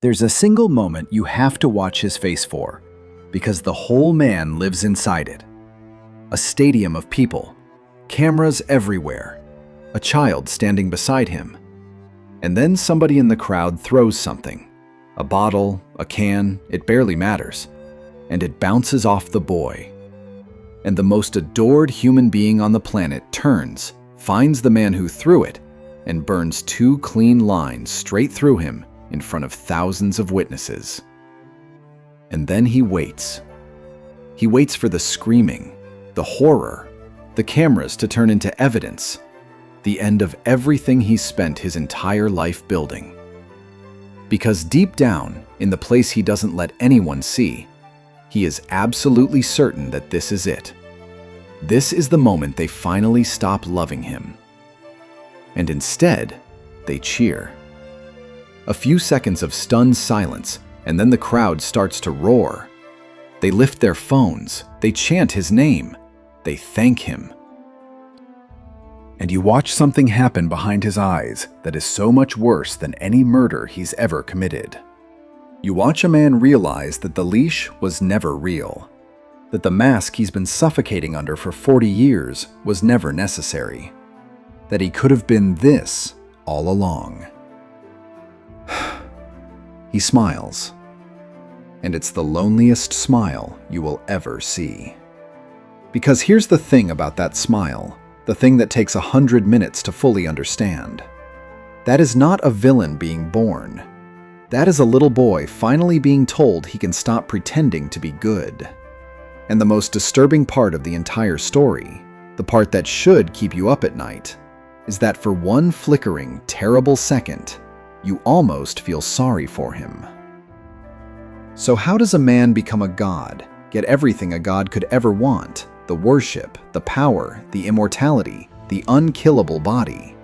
There's a single moment you have to watch his face for, because the whole man lives inside it. A stadium of people, cameras everywhere, a child standing beside him. And then somebody in the crowd throws something. A bottle, a can, it barely matters. And it bounces off the boy. And the most adored human being on the planet turns, finds the man who threw it, and burns 2 clean lines straight through him in front of thousands of witnesses. And then he waits. He waits for the screaming, the horror, the cameras to turn into evidence, the end of everything he's spent his entire life building. Because deep down, in the place he doesn't let anyone see, he is absolutely certain that this is it. This is the moment they finally stop loving him. And instead, they cheer. A few seconds of stunned silence, and then the crowd starts to roar. They lift their phones, they chant his name, they thank him. And you watch something happen behind his eyes that is so much worse than any murder he's ever committed. You watch a man realize that the leash was never real, that the mask he's been suffocating under for 40 years was never necessary, that he could have been this all along. He smiles, and it's the loneliest smile you will ever see. Because here's the thing about that smile, the thing that takes 100 minutes to fully understand. That is not a villain being born. That is a little boy finally being told he can stop pretending to be good. And the most disturbing part of the entire story, the part that should keep you up at night, is that for one flickering, terrible second, you almost feel sorry for him. So how does a man become a god, get everything a god could ever want? The worship, the power, the immortality, the unkillable body,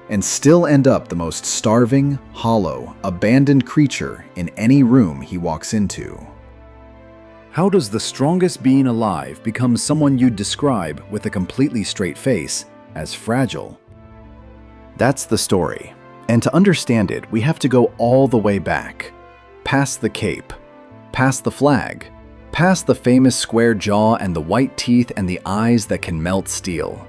and still end up the most starving, hollow, abandoned creature in any room he walks into? How does the strongest being alive become someone you'd describe with a completely straight face as fragile? That's the story. And to understand it, we have to go all the way back, past the cape, past the flag, past the famous square jaw and the white teeth and the eyes that can melt steel.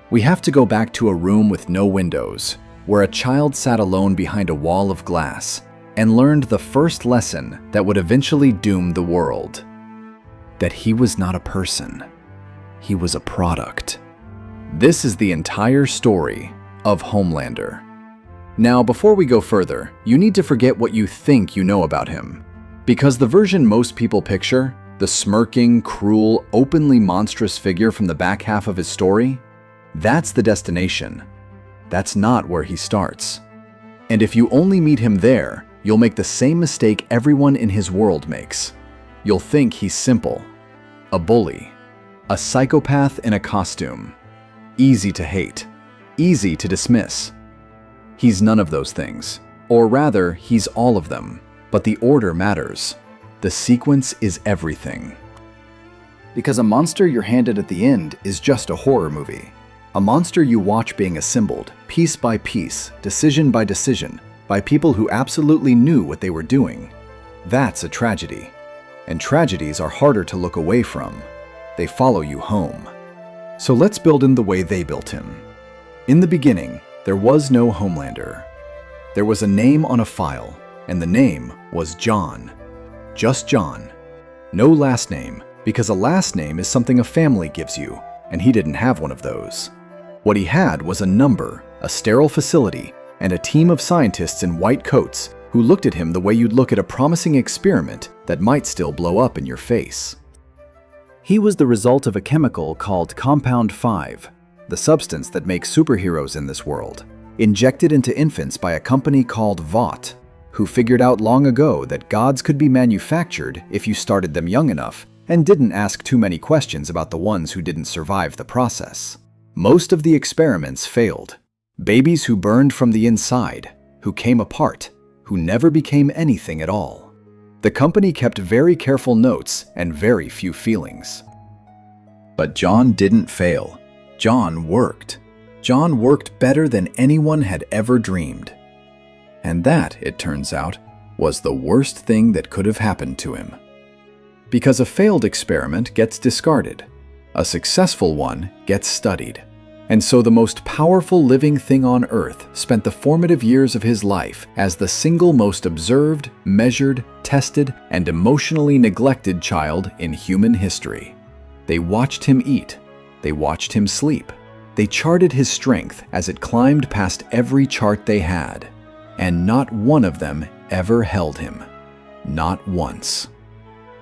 We have to go back to a room with no windows, where a child sat alone behind a wall of glass and learned the first lesson that would eventually doom the world. That he was not a person. He was a product. This is the entire story of Homelander. Now, before we go further, you need to forget what you think you know about him. Because the version most people picture, the smirking, cruel, openly monstrous figure from the back half of his story, that's the destination. That's not where he starts. And if you only meet him there, you'll make the same mistake everyone in his world makes. You'll think he's simple, a bully, a psychopath in a costume, easy to hate, easy to dismiss. He's none of those things, or rather, he's all of them. But the order matters. The sequence is everything. Because a monster you're handed at the end is just a horror movie. A monster you watch being assembled, piece by piece, decision by decision, by people who absolutely knew what they were doing. That's a tragedy. And tragedies are harder to look away from. They follow you home. So let's build in the way they built him. In the beginning, there was no Homelander. There was a name on a file, and the name was John. Just John. No last name, because a last name is something a family gives you, and he didn't have one of those. What he had was a number, a sterile facility, and a team of scientists in white coats who looked at him the way you'd look at a promising experiment that might still blow up in your face. He was the result of a chemical called Compound 5, the substance that makes superheroes in this world, injected into infants by a company called Vought, who figured out long ago that gods could be manufactured if you started them young enough and didn't ask too many questions about the ones who didn't survive the process. Most of the experiments failed. Babies who burned from the inside, who came apart, who never became anything at all. The company kept very careful notes and very few feelings. But John didn't fail. John worked. John worked better than anyone had ever dreamed. And that, it turns out, was the worst thing that could have happened to him. Because a failed experiment gets discarded, a successful one gets studied. And so the most powerful living thing on Earth spent the formative years of his life as the single most observed, measured, tested, and emotionally neglected child in human history. They watched him eat. They watched him sleep. They charted his strength as it climbed past every chart they had. And not one of them ever held him. Not once.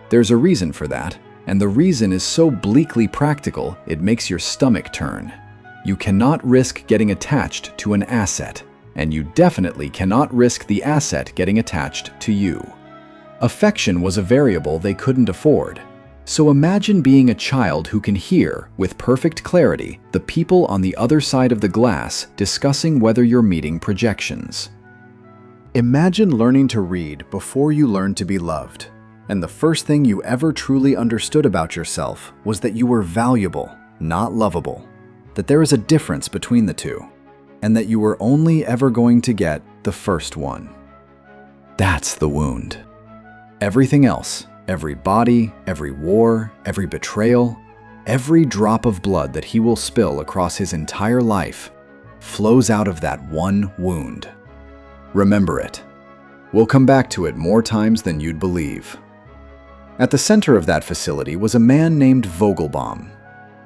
There's a reason for that, and the reason is so bleakly practical it makes your stomach turn. You cannot risk getting attached to an asset, and you definitely cannot risk the asset getting attached to you. Affection was a variable they couldn't afford. So imagine being a child who can hear, with perfect clarity, the people on the other side of the glass discussing whether you're meeting projections. Imagine learning to read before you learned to be loved, and the first thing you ever truly understood about yourself was that you were valuable, not lovable. That there is a difference between the two, and that you were only ever going to get the first one. That's the wound. Everything else, every body, every war, every betrayal, every drop of blood that he will spill across his entire life, flows out of that one wound. Remember it. We'll come back to it more times than you'd believe. At the center of that facility was a man named Vogelbaum.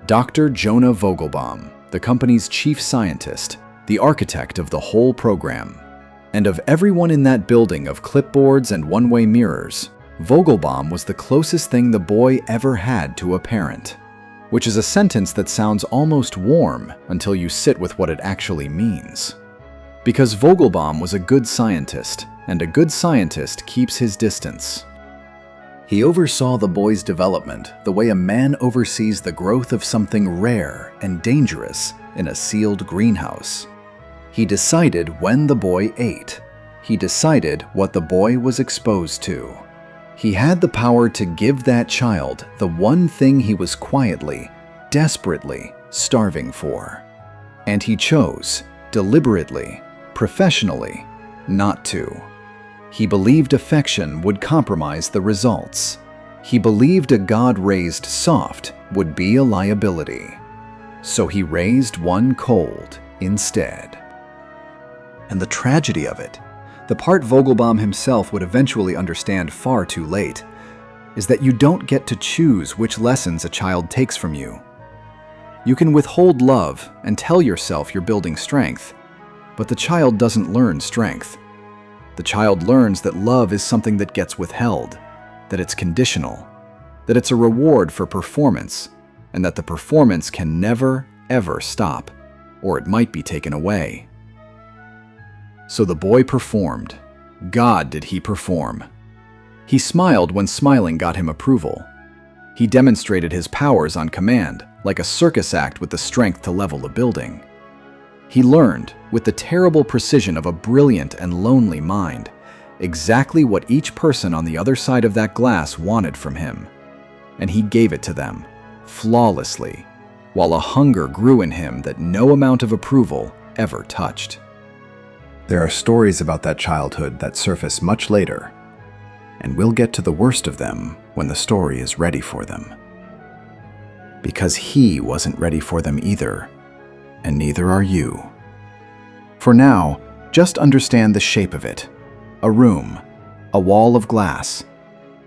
Dr. Jonah Vogelbaum, the company's chief scientist, the architect of the whole program. And of everyone in that building of clipboards and one-way mirrors, Vogelbaum was the closest thing the boy ever had to a parent. Which is a sentence that sounds almost warm until you sit with what it actually means. Because Vogelbaum was a good scientist, and a good scientist keeps his distance. He oversaw the boy's development the way a man oversees the growth of something rare and dangerous in a sealed greenhouse. He decided when the boy ate. He decided what the boy was exposed to. He had the power to give that child the one thing he was quietly, desperately starving for. And he chose, deliberately, professionally, not to. He believed affection would compromise the results. He believed a God raised soft would be a liability. So he raised one cold instead. And the tragedy of it, the part Vogelbaum himself would eventually understand far too late, is that you don't get to choose which lessons a child takes from you. You can withhold love and tell yourself you're building strength, but the child doesn't learn strength. The child learns that love is something that gets withheld, that it's conditional, that it's a reward for performance, and that the performance can never, ever stop, or it might be taken away. So the boy performed. God, did he perform. He smiled when smiling got him approval. He demonstrated his powers on command, like a circus act with the strength to level a building. He learned, with the terrible precision of a brilliant and lonely mind, exactly what each person on the other side of that glass wanted from him. And he gave it to them, flawlessly, while a hunger grew in him that no amount of approval ever touched. There are stories about that childhood that surface much later, and we'll get to the worst of them when the story is ready for them. Because he wasn't ready for them either, and neither are you. For now, just understand the shape of it. A room, a wall of glass,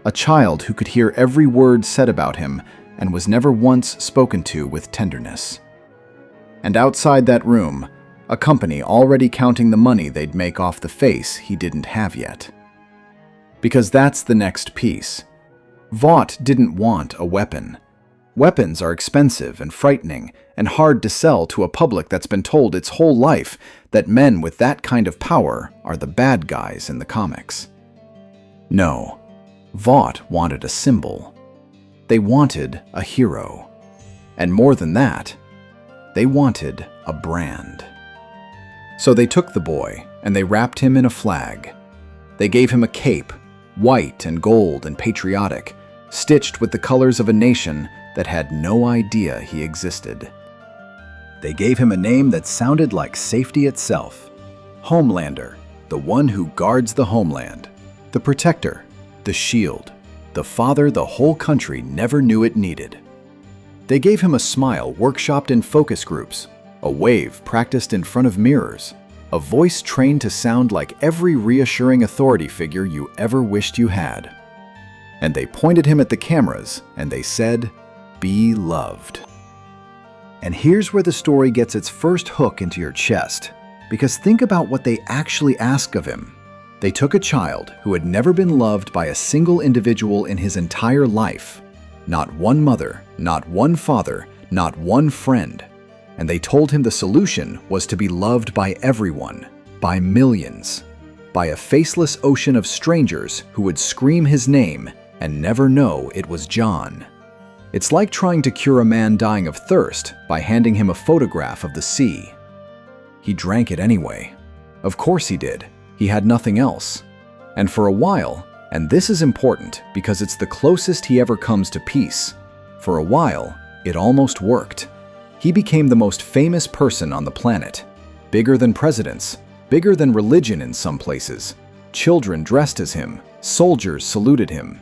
a child who could hear every word said about him and was never once spoken to with tenderness. And outside that room, a company already counting the money they'd make off the face he didn't have yet. Because that's the next piece. Vought didn't want a weapon. Weapons are expensive and frightening and hard to sell to a public that's been told its whole life that men with that kind of power are the bad guys in the comics. No, Vought wanted a symbol. They wanted a hero. And more than that, they wanted a brand. So they took the boy and they wrapped him in a flag. They gave him a cape, white and gold and patriotic, stitched with the colors of a nation that had no idea he existed. They gave him a name that sounded like safety itself. Homelander, the one who guards the homeland, The protector, the shield, the father the whole country never knew it needed. They gave him a smile workshopped in focus groups, a wave practiced in front of mirrors, a voice trained to sound like every reassuring authority figure you ever wished you had. And they pointed him at the cameras and they said, "Be loved." And here's where the story gets its first hook into your chest, because think about what they actually ask of him. They took a child who had never been loved by a single individual in his entire life, not one mother, not one father, not one friend, and they told him the solution was to be loved by everyone, by millions, by a faceless ocean of strangers who would scream his name and never know it was John. It's like trying to cure a man dying of thirst by handing him a photograph of the sea. He drank it anyway. Of course he did. He had nothing else. And for a while, and this is important because it's the closest he ever comes to peace, for a while, it almost worked. He became the most famous person on the planet. Bigger than presidents, bigger than religion in some places. Children dressed as him, soldiers saluted him.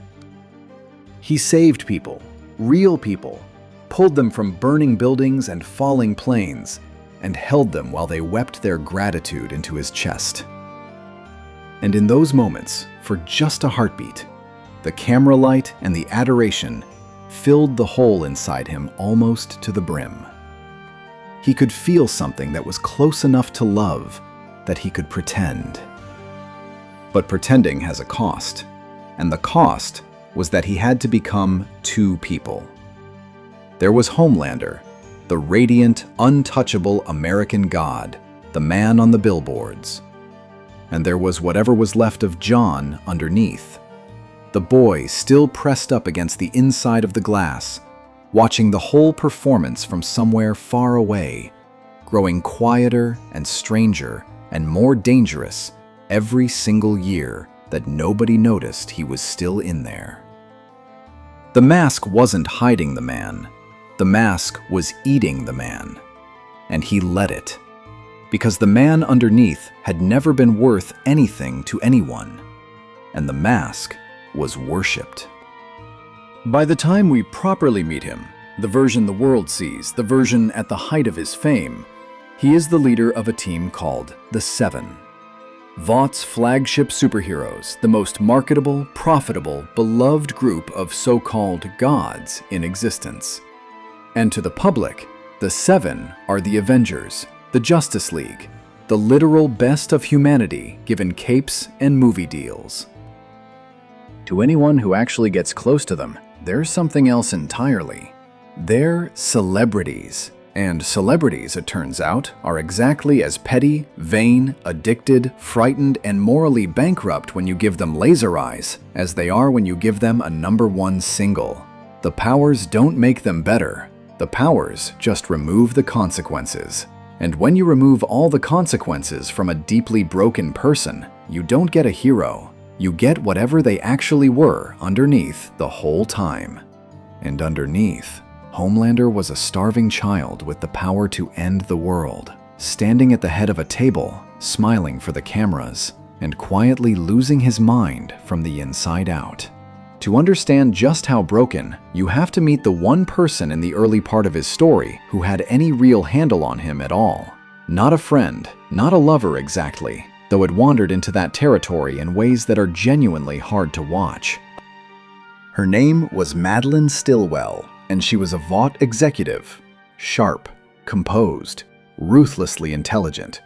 He saved people, real people, pulled them from burning buildings and falling planes, and held them while they wept their gratitude into his chest. And in those moments, for just a heartbeat, the camera light and the adoration filled the hole inside him almost to the brim. He could feel something that was close enough to love that he could pretend. But pretending has a cost, and the cost was that he had to become two people. There was Homelander, the radiant, untouchable American god, the man on the billboards. And there was whatever was left of John underneath, the boy still pressed up against the inside of the glass, watching the whole performance from somewhere far away, growing quieter and stranger and more dangerous every single year that nobody noticed he was still in there. The mask wasn't hiding the man. The mask was eating the man. And he let it. Because the man underneath had never been worth anything to anyone. And the mask was worshipped. By the time we properly meet him, the version the world sees, the version at the height of his fame, he is the leader of a team called the Seven. Vought's flagship superheroes, the most marketable, profitable, beloved group of so-called gods in existence. And to the public, the Seven are the Avengers, the Justice League, the literal best of humanity given capes and movie deals. To anyone who actually gets close to them, there's something else entirely. They're celebrities. And celebrities, it turns out, are exactly as petty, vain, addicted, frightened, and morally bankrupt when you give them laser eyes as they are when you give them a #1 single. The powers don't make them better. The powers just remove the consequences. And when you remove all the consequences from a deeply broken person, you don't get a hero. You get whatever they actually were underneath the whole time. And underneath, Homelander was a starving child with the power to end the world, standing at the head of a table, smiling for the cameras, and quietly losing his mind from the inside out. To understand just how broken, you have to meet the one person in the early part of his story who had any real handle on him at all. Not a friend, not a lover exactly, though it wandered into that territory in ways that are genuinely hard to watch. Her name was Madeline Stillwell, and she was a Vought executive, sharp, composed, ruthlessly intelligent.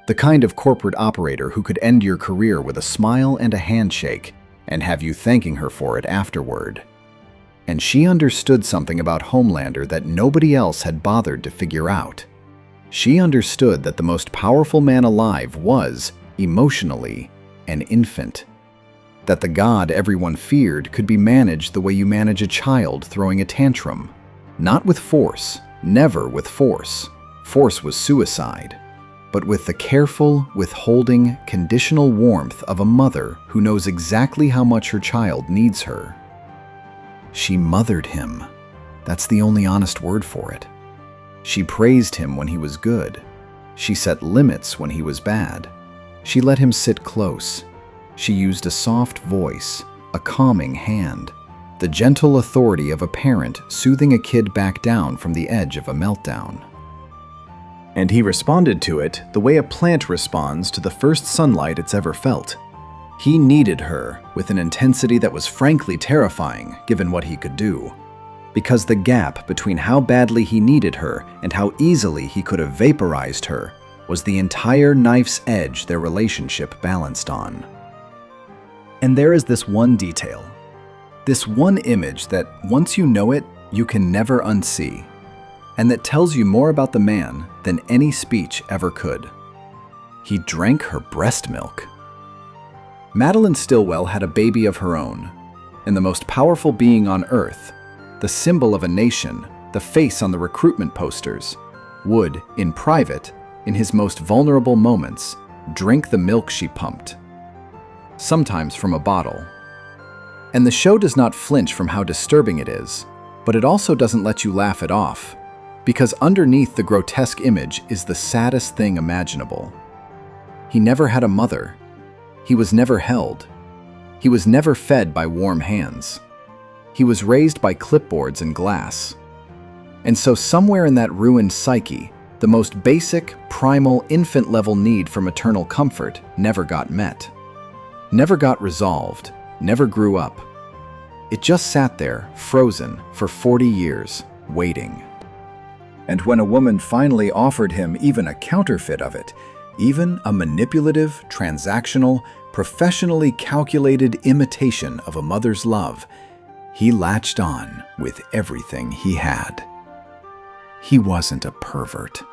The kind of corporate operator who could end your career with a smile and a handshake and have you thanking her for it afterward. And she understood something about Homelander that nobody else had bothered to figure out. She understood that the most powerful man alive was, emotionally, an infant. That the god everyone feared could be managed the way you manage a child throwing a tantrum. Not with force, never with force. Force was suicide. But with the careful, withholding, conditional warmth of a mother who knows exactly how much her child needs her. She mothered him. That's the only honest word for it. She praised him when he was good. She set limits when he was bad. She let him sit close. She used a soft voice, a calming hand, the gentle authority of a parent soothing a kid back down from the edge of a meltdown. And he responded to it the way a plant responds to the first sunlight it's ever felt. He needed her with an intensity that was frankly terrifying given what he could do. Because the gap between how badly he needed her and how easily he could have vaporized her was the entire knife's edge their relationship balanced on. And there is this one detail, this one image that once you know it, you can never unsee, and that tells you more about the man than any speech ever could. He drank her breast milk. Madeline Stillwell had a baby of her own, and the most powerful being on earth, the symbol of a nation, the face on the recruitment posters, would, in private, in his most vulnerable moments, drink the milk she pumped, sometimes from a bottle. And the show does not flinch from how disturbing it is, but it also doesn't let you laugh it off, because underneath the grotesque image is the saddest thing imaginable. He never had a mother. He was never held. He was never fed by warm hands. He was raised by clipboards and glass. And so somewhere in that ruined psyche, the most basic, primal, infant-level need for maternal comfort never got met. Never got resolved, never grew up. It just sat there, frozen, for 40 years, waiting. And when a woman finally offered him even a counterfeit of it, even a manipulative, transactional, professionally calculated imitation of a mother's love, he latched on with everything he had. He wasn't a pervert.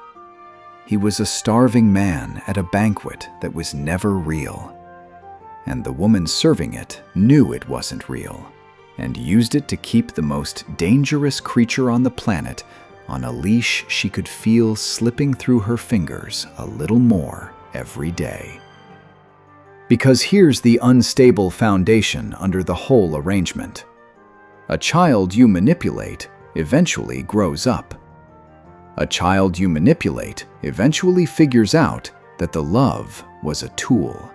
He was a starving man at a banquet that was never real. And the woman serving it knew it wasn't real, and used it to keep the most dangerous creature on the planet on a leash she could feel slipping through her fingers a little more every day. Because here's the unstable foundation under the whole arrangement. A child you manipulate eventually grows up. A child you manipulate eventually figures out that the love was a tool.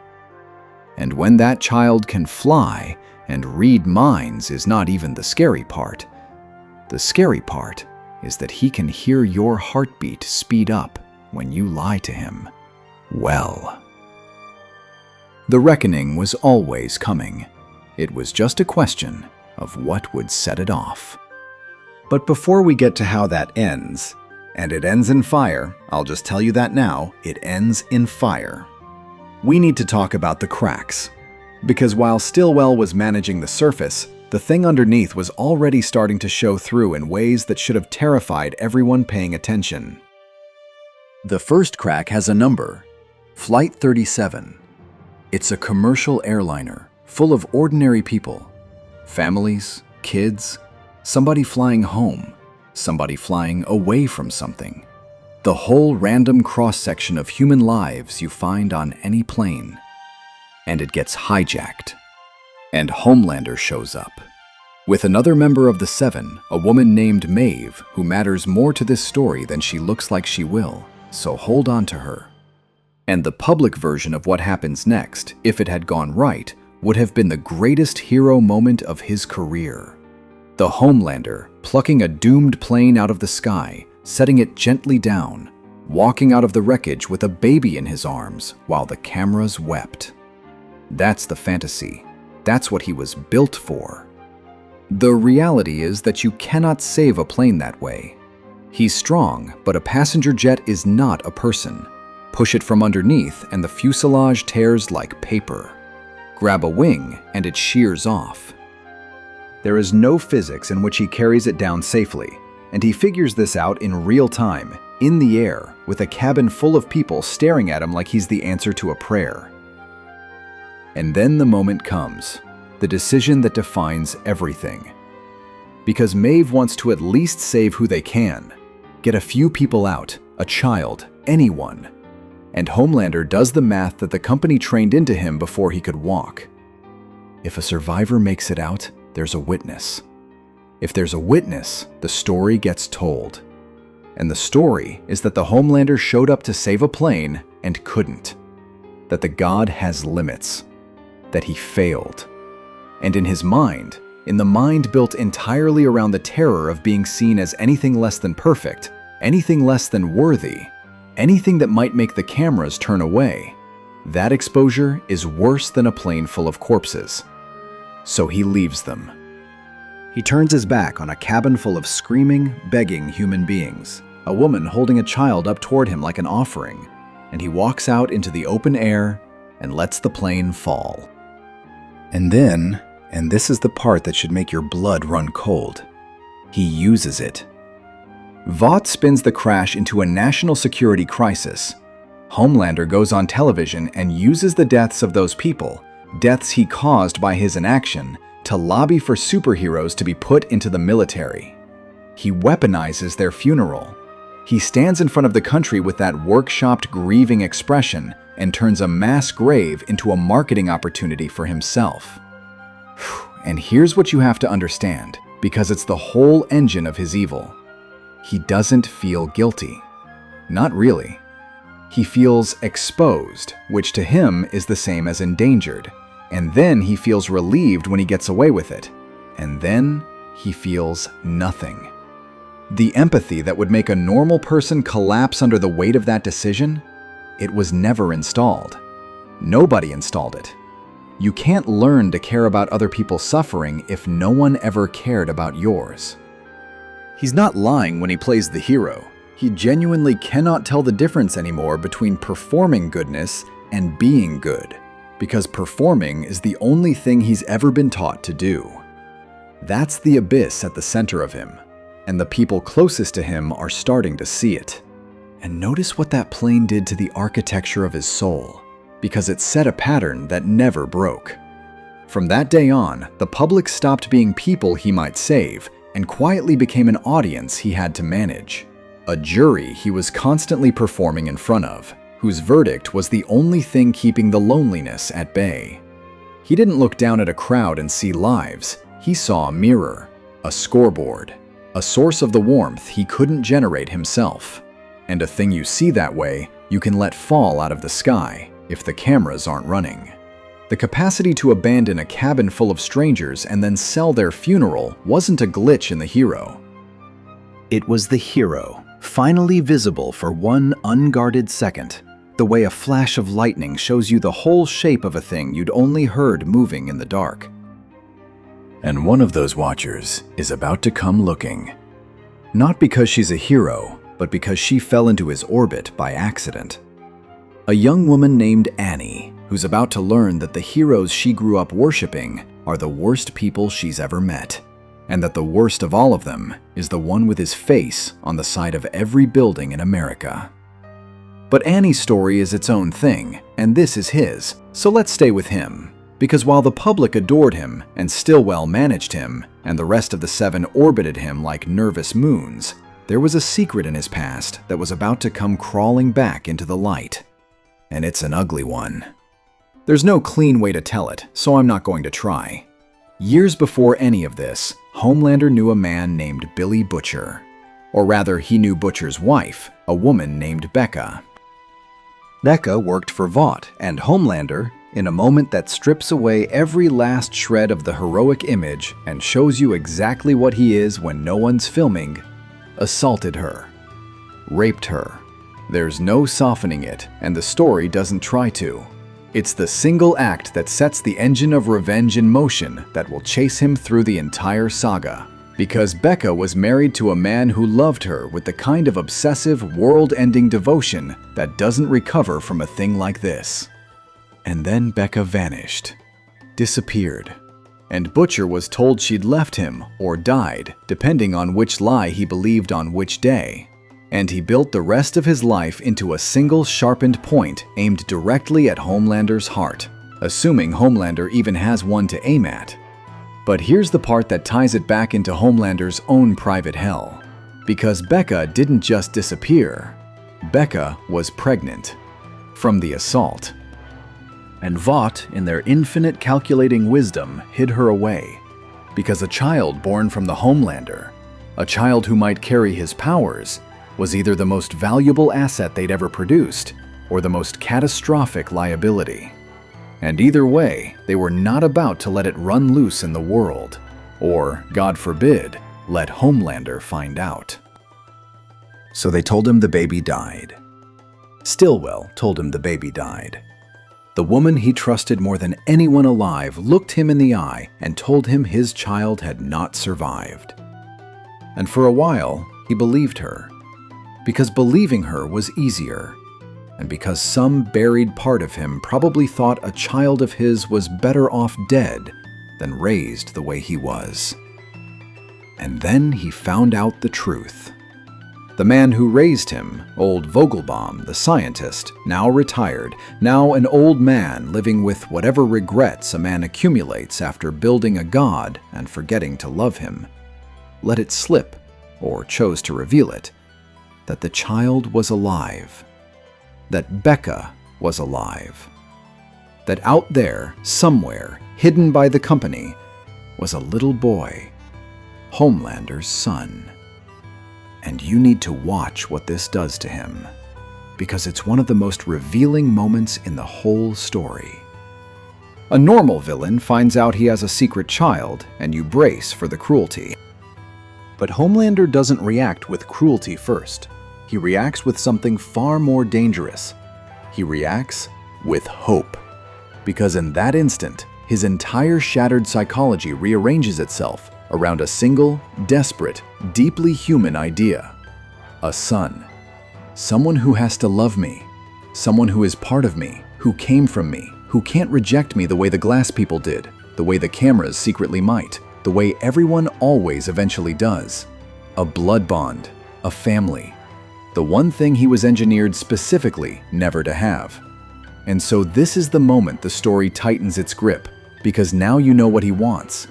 And when that child can fly and read minds is not even the scary part. The scary part is that he can hear your heartbeat speed up when you lie to him. Well, the reckoning was always coming. It was just a question of what would set it off. But before we get to how that ends, and it ends in fire, I'll just tell you that now, it ends in fire. We need to talk about the cracks. Because while Stillwell was managing the surface, the thing underneath was already starting to show through in ways that should have terrified everyone paying attention. The first crack has a number, Flight 37. It's a commercial airliner full of ordinary people. Families, kids, somebody flying home, somebody flying away from something. The whole random cross-section of human lives you find on any plane. And it gets hijacked. And Homelander shows up. With another member of the Seven, a woman named Maeve, who matters more to this story than she looks like she will, so hold on to her. And the public version of what happens next, if it had gone right, would have been the greatest hero moment of his career. The Homelander plucking a doomed plane out of the sky, setting it gently down, walking out of the wreckage with a baby in his arms while the cameras wept. That's the fantasy. That's what he was built for. The reality is that you cannot save a plane that way. He's strong, but a passenger jet is not a person. Push it from underneath and the fuselage tears like paper. Grab a wing and it shears off. There is no physics in which he carries it down safely, and he figures this out in real time, in the air, with a cabin full of people staring at him like he's the answer to a prayer. And then the moment comes, the decision that defines everything. Because Maeve wants to at least save who they can, get a few people out, a child, anyone. And Homelander does the math that the company trained into him before he could walk. If a survivor makes it out, there's a witness. If there's a witness, the story gets told. And the story is that the Homelander showed up to save a plane and couldn't. That the god has limits. that he failed. And in his mind, in the mind built entirely around the terror of being seen as anything less than perfect, anything less than worthy, anything that might make the cameras turn away, that exposure is worse than a plane full of corpses. So he leaves them. He turns his back on a cabin full of screaming, begging human beings, a woman holding a child up toward him like an offering, and he walks out into the open air and lets the plane fall. And then, and this is the part that should make your blood run cold, he uses it. Vought spins the crash into a national security crisis. Homelander goes on television and uses the deaths of those people, deaths he caused by his inaction, to lobby for superheroes to be put into the military. He weaponizes their funeral. He stands in front of the country with that workshopped, grieving expression and turns a mass grave into a marketing opportunity for himself. And here's what you have to understand, because it's the whole engine of his evil. He doesn't feel guilty. Not really. He feels exposed, which to him is the same as endangered. And then he feels relieved when he gets away with it. And then he feels nothing. The empathy that would make a normal person collapse under the weight of that decision, it was never installed. Nobody installed it. You can't learn to care about other people's suffering if no one ever cared about yours. He's not lying when he plays the hero. He genuinely cannot tell the difference anymore between performing goodness and being good, because performing is the only thing he's ever been taught to do. That's the abyss at the center of him, and the people closest to him are starting to see it. And notice what that plane did to the architecture of his soul, because it set a pattern that never broke. From that day on, the public stopped being people he might save and quietly became an audience he had to manage. A jury he was constantly performing in front of, whose verdict was the only thing keeping the loneliness at bay. He didn't look down at a crowd and see lives. He saw a mirror, a scoreboard, a source of the warmth he couldn't generate himself. And a thing you see that way, you can let fall out of the sky if the cameras aren't running. The capacity to abandon a cabin full of strangers and then sell their funeral wasn't a glitch in the hero. It was the hero, finally visible for one unguarded second, the way a flash of lightning shows you the whole shape of a thing you'd only heard moving in the dark. And one of those watchers is about to come looking. Not because she's a hero, but because she fell into his orbit by accident. A young woman named Annie, who's about to learn that the heroes she grew up worshipping are the worst people she's ever met, and that the worst of all of them is the one with his face on the side of every building in America. But Annie's story is its own thing, and this is his, so let's stay with him. Because while the public adored him and Stillwell managed him, and the rest of the seven orbited him like nervous moons, there was a secret in his past that was about to come crawling back into the light. And it's an ugly one. There's no clean way to tell it, so I'm not going to try. Years before any of this, Homelander knew a man named Billy Butcher. Or rather, he knew Butcher's wife, a woman named Becca. Becca worked for Vought, and Homelander, in a moment that strips away every last shred of the heroic image and shows you exactly what he is when no one's filming, assaulted her, raped her. There's no softening it, and the story doesn't try to. It's the single act that sets the engine of revenge in motion that will chase him through the entire saga. Because Becca was married to a man who loved her with the kind of obsessive, world-ending devotion that doesn't recover from a thing like this. And then Becca vanished, disappeared, and Butcher was told she'd left him or died, depending on which lie he believed on which day. And he built the rest of his life into a single sharpened point aimed directly at Homelander's heart, assuming Homelander even has one to aim at. But here's the part that ties it back into Homelander's own private hell. Because Becca didn't just disappear. Becca was pregnant. From the assault. And Vought, in their infinite calculating wisdom, hid her away. Because a child born from the Homelander, a child who might carry his powers, was either the most valuable asset they'd ever produced, or the most catastrophic liability. And either way, they were not about to let it run loose in the world, or, God forbid, let Homelander find out. So they told him the baby died. Stillwell told him the baby died. The woman he trusted more than anyone alive looked him in the eye and told him his child had not survived. And for a while, he believed her, because believing her was easier, and because some buried part of him probably thought a child of his was better off dead than raised the way he was. And then he found out the truth. The man who raised him, old Vogelbaum, the scientist, now retired, now an old man living with whatever regrets a man accumulates after building a god and forgetting to love him, let it slip, or chose to reveal it, that the child was alive, that Becca was alive, that out there, somewhere, hidden by the company, was a little boy, Homelander's son. And you need to watch what this does to him, because it's one of the most revealing moments in the whole story. A normal villain finds out he has a secret child, and you brace for the cruelty. But Homelander doesn't react with cruelty first. He reacts with something far more dangerous. He reacts with hope. Because in that instant, his entire shattered psychology rearranges itself around a single, desperate, deeply human idea. A son. Someone who has to love me. Someone who is part of me, who came from me, who can't reject me the way the glass people did, the way the cameras secretly might, the way everyone always eventually does. A blood bond, a family. The one thing he was engineered specifically never to have. And so this is the moment the story tightens its grip, because now you know what he wants.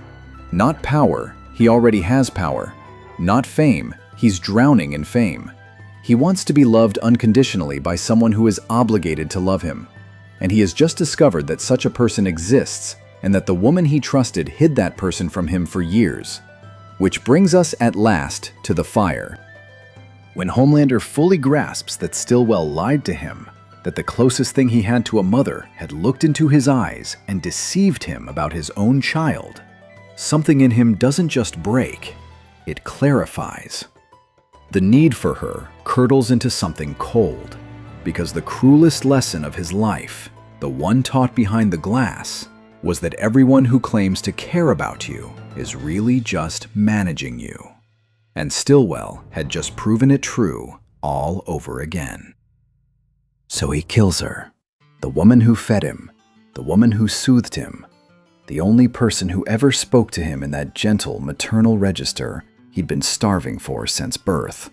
Not power, he already has power. Not fame, he's drowning in fame. He wants to be loved unconditionally by someone who is obligated to love him. And he has just discovered that such a person exists, and that the woman he trusted hid that person from him for years. Which brings us at last to the fire. When Homelander fully grasps that Stillwell lied to him, that the closest thing he had to a mother had looked into his eyes and deceived him about his own child, something in him doesn't just break, it clarifies. The need for her curdles into something cold, because the cruelest lesson of his life, the one taught behind the glass, was that everyone who claims to care about you is really just managing you. And Stillwell had just proven it true all over again. So he kills her, the woman who fed him, the woman who soothed him, the only person who ever spoke to him in that gentle maternal register he'd been starving for since birth.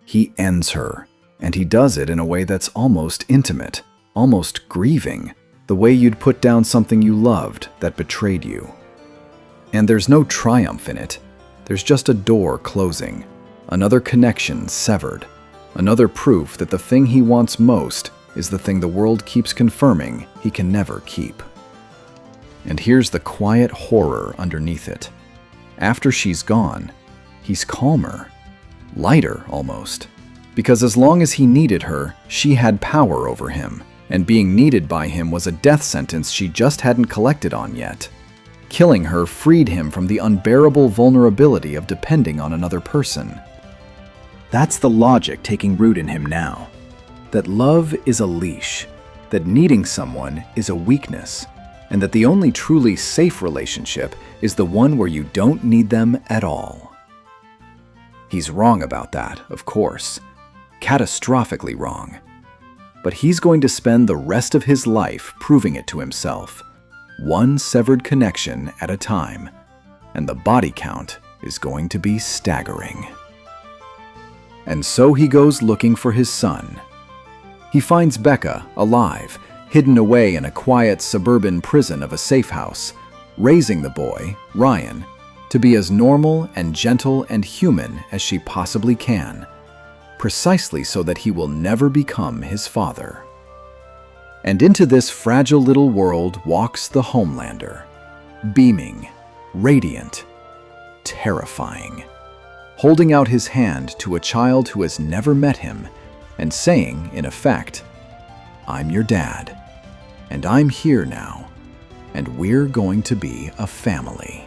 He ends her, and he does it in a way that's almost intimate, almost grieving, the way you'd put down something you loved that betrayed you. And there's no triumph in it. There's just a door closing, another connection severed, another proof that the thing he wants most is the thing the world keeps confirming he can never keep. And here's the quiet horror underneath it. After she's gone, he's calmer, lighter almost. Because as long as he needed her, she had power over him, and being needed by him was a death sentence she just hadn't collected on yet. Killing her freed him from the unbearable vulnerability of depending on another person. That's the logic taking root in him now. That love is a leash, that needing someone is a weakness, and that the only truly safe relationship is the one where you don't need them at all. He's wrong about that, of course. Catastrophically wrong. But he's going to spend the rest of his life proving it to himself, one severed connection at a time, and the body count is going to be staggering. And so he goes looking for his son. He finds Becca alive, hidden away in a quiet suburban prison of a safe house, raising the boy, Ryan, to be as normal and gentle and human as she possibly can, precisely so that he will never become his father. And into this fragile little world walks the Homelander, beaming, radiant, terrifying, holding out his hand to a child who has never met him and saying, in effect, "I'm your dad, and I'm here now, and we're going to be a family.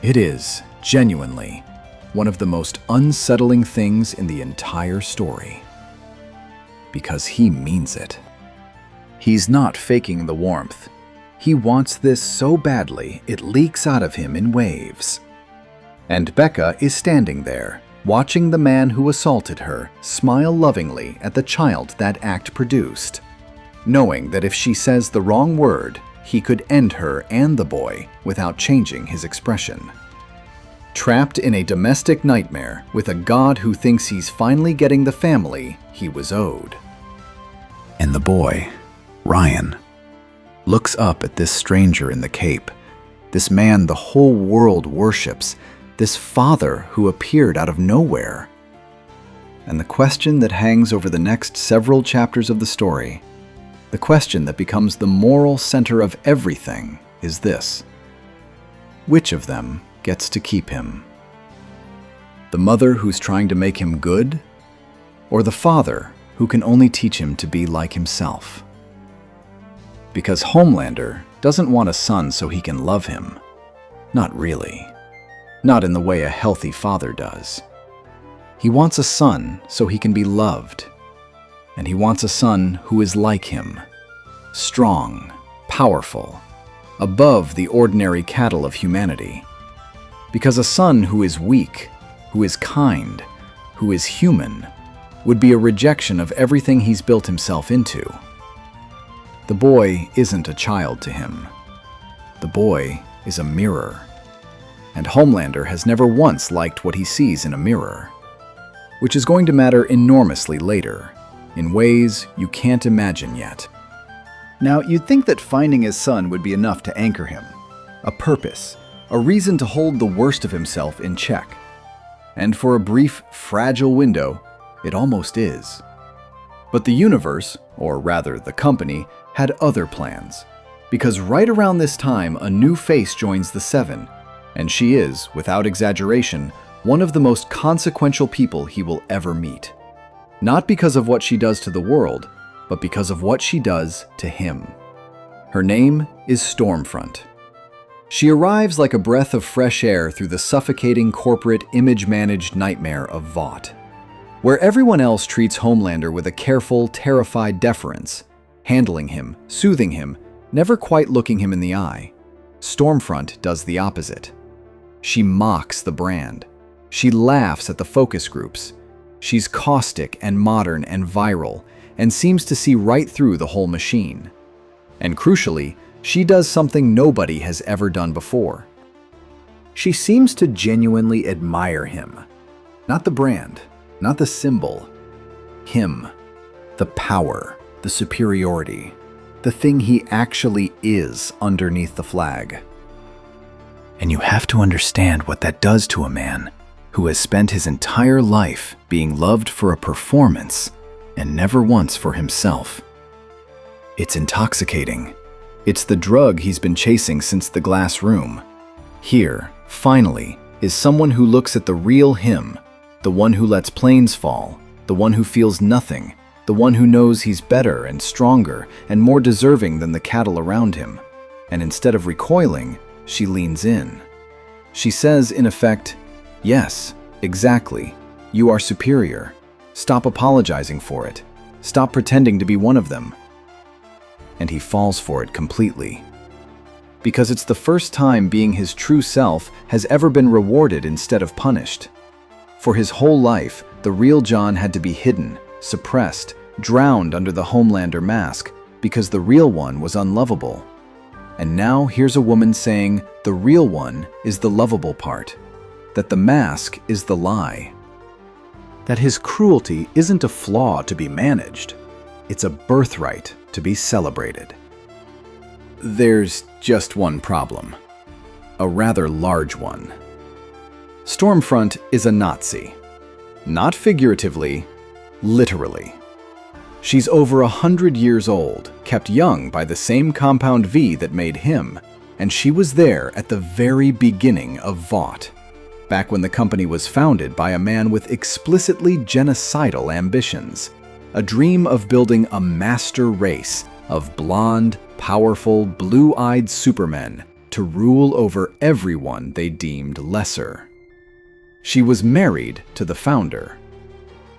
It is, genuinely, one of the most unsettling things in the entire story. Because he means it. He's not faking the warmth. He wants this so badly it leaks out of him in waves. And Becca is standing there, watching the man who assaulted her smile lovingly at the child that act produced, knowing that if she says the wrong word, he could end her and the boy without changing his expression. Trapped in a domestic nightmare with a god who thinks he's finally getting the family he was owed. And the boy, Ryan, looks up at this stranger in the cape, this man the whole world worships, this father who appeared out of nowhere. And the question that hangs over the next several chapters of the story, the question that becomes the moral center of everything, is this: which of them gets to keep him? The mother who's trying to make him good, or the father who can only teach him to be like himself? Because Homelander doesn't want a son so he can love him. Not really. Not in the way a healthy father does. He wants a son so he can be loved. And he wants a son who is like him. Strong, powerful, above the ordinary cattle of humanity. Because a son who is weak, who is kind, who is human, would be a rejection of everything he's built himself into. The boy isn't a child to him. The boy is a mirror. And Homelander has never once liked what he sees in a mirror, which is going to matter enormously later, in ways you can't imagine yet. Now, you'd think that finding his son would be enough to anchor him, a purpose, a reason to hold the worst of himself in check. And for a brief, fragile window, it almost is. But the universe, or rather the company, had other plans, because right around this time a new face joins the Seven, and she is, without exaggeration, one of the most consequential people he will ever meet. Not because of what she does to the world, but because of what she does to him. Her name is Stormfront. She arrives like a breath of fresh air through the suffocating corporate image-managed nightmare of Vought, where everyone else treats Homelander with a careful, terrified deference, handling him, soothing him, never quite looking him in the eye. Stormfront does the opposite. She mocks the brand. She laughs at the focus groups. She's caustic and modern and viral, and seems to see right through the whole machine. And crucially, she does something nobody has ever done before. She seems to genuinely admire him. Not the brand, not the symbol. Him. The power, the superiority, the thing he actually is underneath the flag. And you have to understand what that does to a man who has spent his entire life being loved for a performance and never once for himself. It's intoxicating. It's the drug he's been chasing since the glass room. Here, finally, is someone who looks at the real him, the one who lets planes fall, the one who feels nothing, the one who knows he's better and stronger and more deserving than the cattle around him. And instead of recoiling, she leans in. She says, in effect, "Yes, exactly. You are superior. Stop apologizing for it. Stop pretending to be one of them." And he falls for it completely. Because it's the first time being his true self has ever been rewarded instead of punished. For his whole life, the real John had to be hidden, suppressed, drowned under the Homelander mask, because the real one was unlovable. And now here's a woman saying the real one is the lovable part, that the mask is the lie. That his cruelty isn't a flaw to be managed, it's a birthright to be celebrated. There's just one problem, a rather large one. Stormfront is a Nazi. Not figuratively, literally. She's over 100 years old, kept young by the same compound V that made him, and she was there at the very beginning of Vought, back when the company was founded by a man with explicitly genocidal ambitions, a dream of building a master race, of blonde, powerful, blue-eyed supermen to rule over everyone they deemed lesser. She was married to the founder.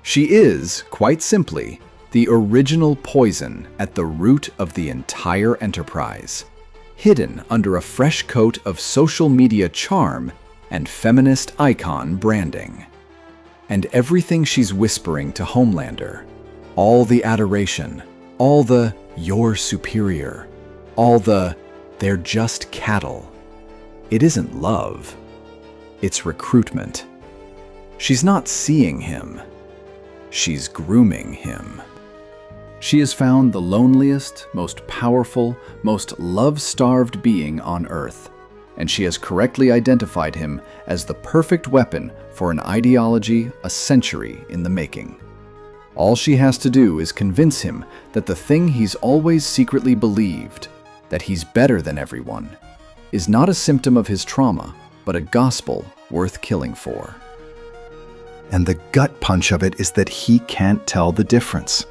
She is, quite simply, the original poison at the root of the entire enterprise, hidden under a fresh coat of social media charm and feminist icon branding. And everything she's whispering to Homelander, all the adoration, all the "you're superior," all the "they're just cattle," it isn't love. It's recruitment. She's not seeing him. She's grooming him. She has found the loneliest, most powerful, most love-starved being on Earth, and she has correctly identified him as the perfect weapon for an ideology a century in the making. All she has to do is convince him that the thing he's always secretly believed, that he's better than everyone, is not a symptom of his trauma, but a gospel worth killing for. And the gut punch of it is that he can't tell the difference.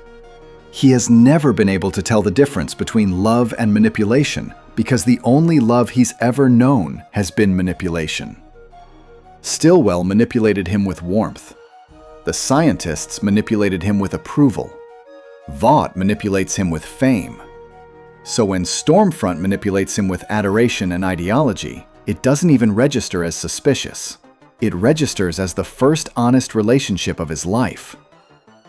He has never been able to tell the difference between love and manipulation because the only love he's ever known has been manipulation. Stillwell manipulated him with warmth. The scientists manipulated him with approval. Vought manipulates him with fame. So when Stormfront manipulates him with adoration and ideology, it doesn't even register as suspicious. It registers as the first honest relationship of his life.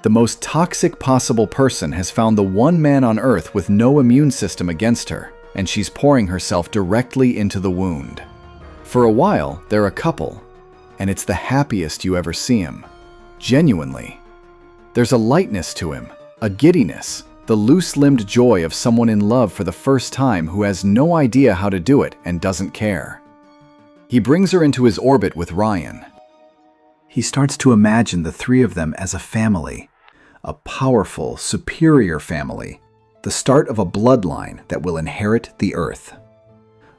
The most toxic possible person has found the one man on Earth with no immune system against her, and she's pouring herself directly into the wound. For a while, they're a couple, and it's the happiest you ever see him. Genuinely. There's a lightness to him, a giddiness, the loose-limbed joy of someone in love for the first time who has no idea how to do it and doesn't care. He brings her into his orbit with Ryan. He starts to imagine the three of them as a family, a powerful, superior family, the start of a bloodline that will inherit the Earth.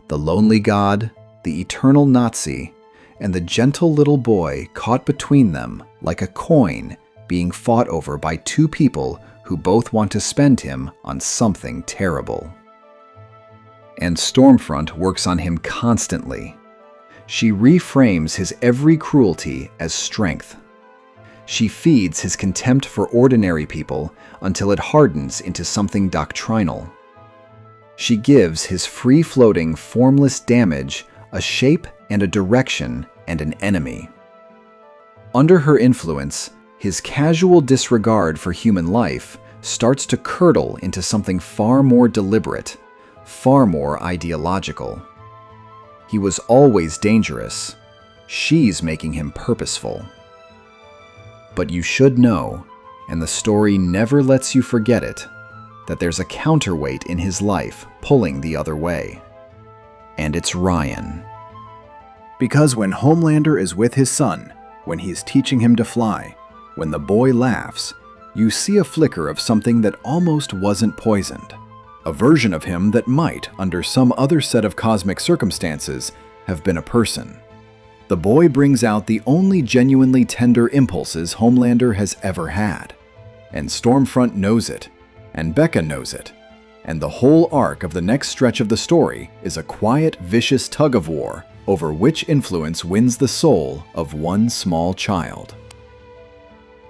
The lonely god, the eternal Nazi, and the gentle little boy caught between them like a coin being fought over by two people who both want to spend him on something terrible. And Stormfront works on him constantly. She reframes his every cruelty as strength. She feeds his contempt for ordinary people until it hardens into something doctrinal. She gives his free-floating, formless damage a shape and a direction and an enemy. Under her influence, his casual disregard for human life starts to curdle into something far more deliberate, far more ideological. He was always dangerous. She's making him purposeful. But you should know, and the story never lets you forget it, that there's a counterweight in his life pulling the other way. And it's Ryan. Because when Homelander is with his son, when he is teaching him to fly, when the boy laughs, you see a flicker of something that almost wasn't poisoned. A version of him that might, under some other set of cosmic circumstances, have been a person. The boy brings out the only genuinely tender impulses Homelander has ever had. And Stormfront knows it, and Becca knows it, and the whole arc of the next stretch of the story is a quiet, vicious tug-of-war over which influence wins the soul of one small child.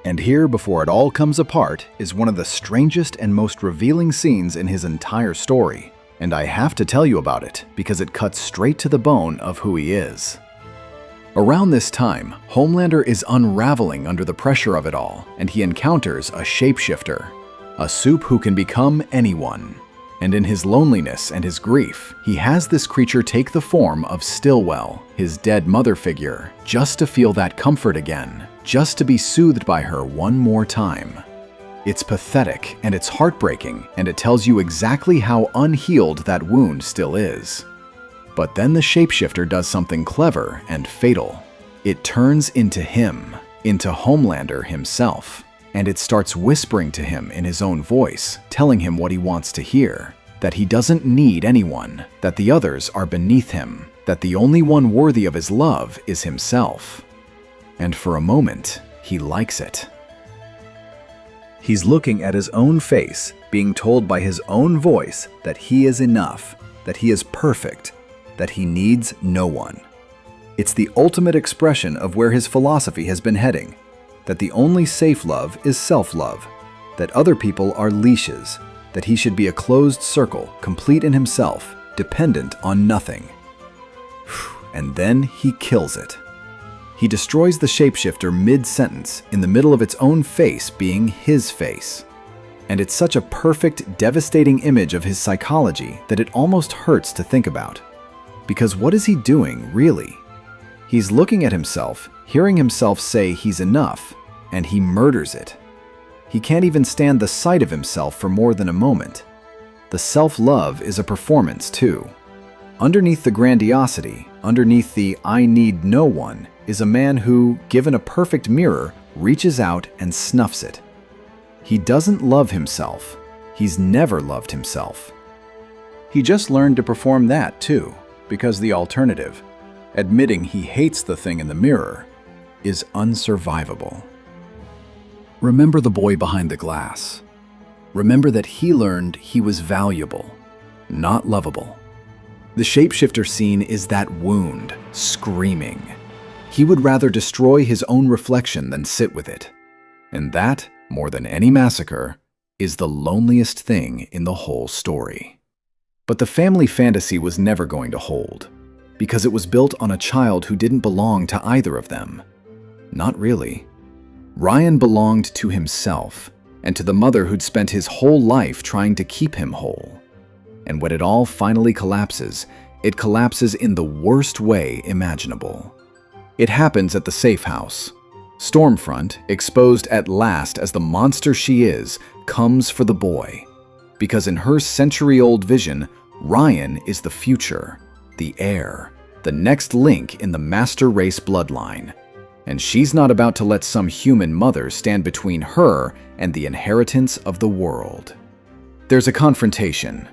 And here, before it all comes apart, is one of the strangest and most revealing scenes in his entire story. And I have to tell you about it, because it cuts straight to the bone of who he is. Around this time, Homelander is unraveling under the pressure of it all, and he encounters a shapeshifter, a soup who can become anyone. And in his loneliness and his grief, he has this creature take the form of Stillwell, his dead mother figure, just to feel that comfort again, just to be soothed by her one more time. It's pathetic and it's heartbreaking, and it tells you exactly how unhealed that wound still is. But then the shapeshifter does something clever and fatal. It turns into him, into Homelander himself, and it starts whispering to him in his own voice, telling him what he wants to hear, that he doesn't need anyone, that the others are beneath him, that the only one worthy of his love is himself. And for a moment, he likes it. He's looking at his own face, being told by his own voice that he is enough, that he is perfect, that he needs no one. It's the ultimate expression of where his philosophy has been heading, that the only safe love is self-love, that other people are leashes, that he should be a closed circle, complete in himself, dependent on nothing. And then he kills it. He destroys the shapeshifter mid-sentence, in the middle of its own face being his face. And it's such a perfect, devastating image of his psychology that it almost hurts to think about. Because what is he doing, really? He's looking at himself, hearing himself say he's enough, and he murders it. He can't even stand the sight of himself for more than a moment. The self-love is a performance, too. Underneath the grandiosity, underneath the "I need no one," is a man who, given a perfect mirror, reaches out and snuffs it. He doesn't love himself. He's never loved himself. He just learned to perform that, too, because the alternative, admitting he hates the thing in the mirror, is unsurvivable. Remember the boy behind the glass. Remember that he learned he was valuable, not lovable. The shapeshifter scene is that wound, screaming. He would rather destroy his own reflection than sit with it. And that, more than any massacre, is the loneliest thing in the whole story. But the family fantasy was never going to hold, because it was built on a child who didn't belong to either of them. Not really. Ryan belonged to himself, and to the mother who'd spent his whole life trying to keep him whole. And when it all finally collapses, it collapses in the worst way imaginable. It happens at the safe house. Stormfront, exposed at last as the monster she is, comes for the boy. Because in her century-old vision, Ryan is the future, the heir, the next link in the master race bloodline. And she's not about to let some human mother stand between her and the inheritance of the world. There's a confrontation.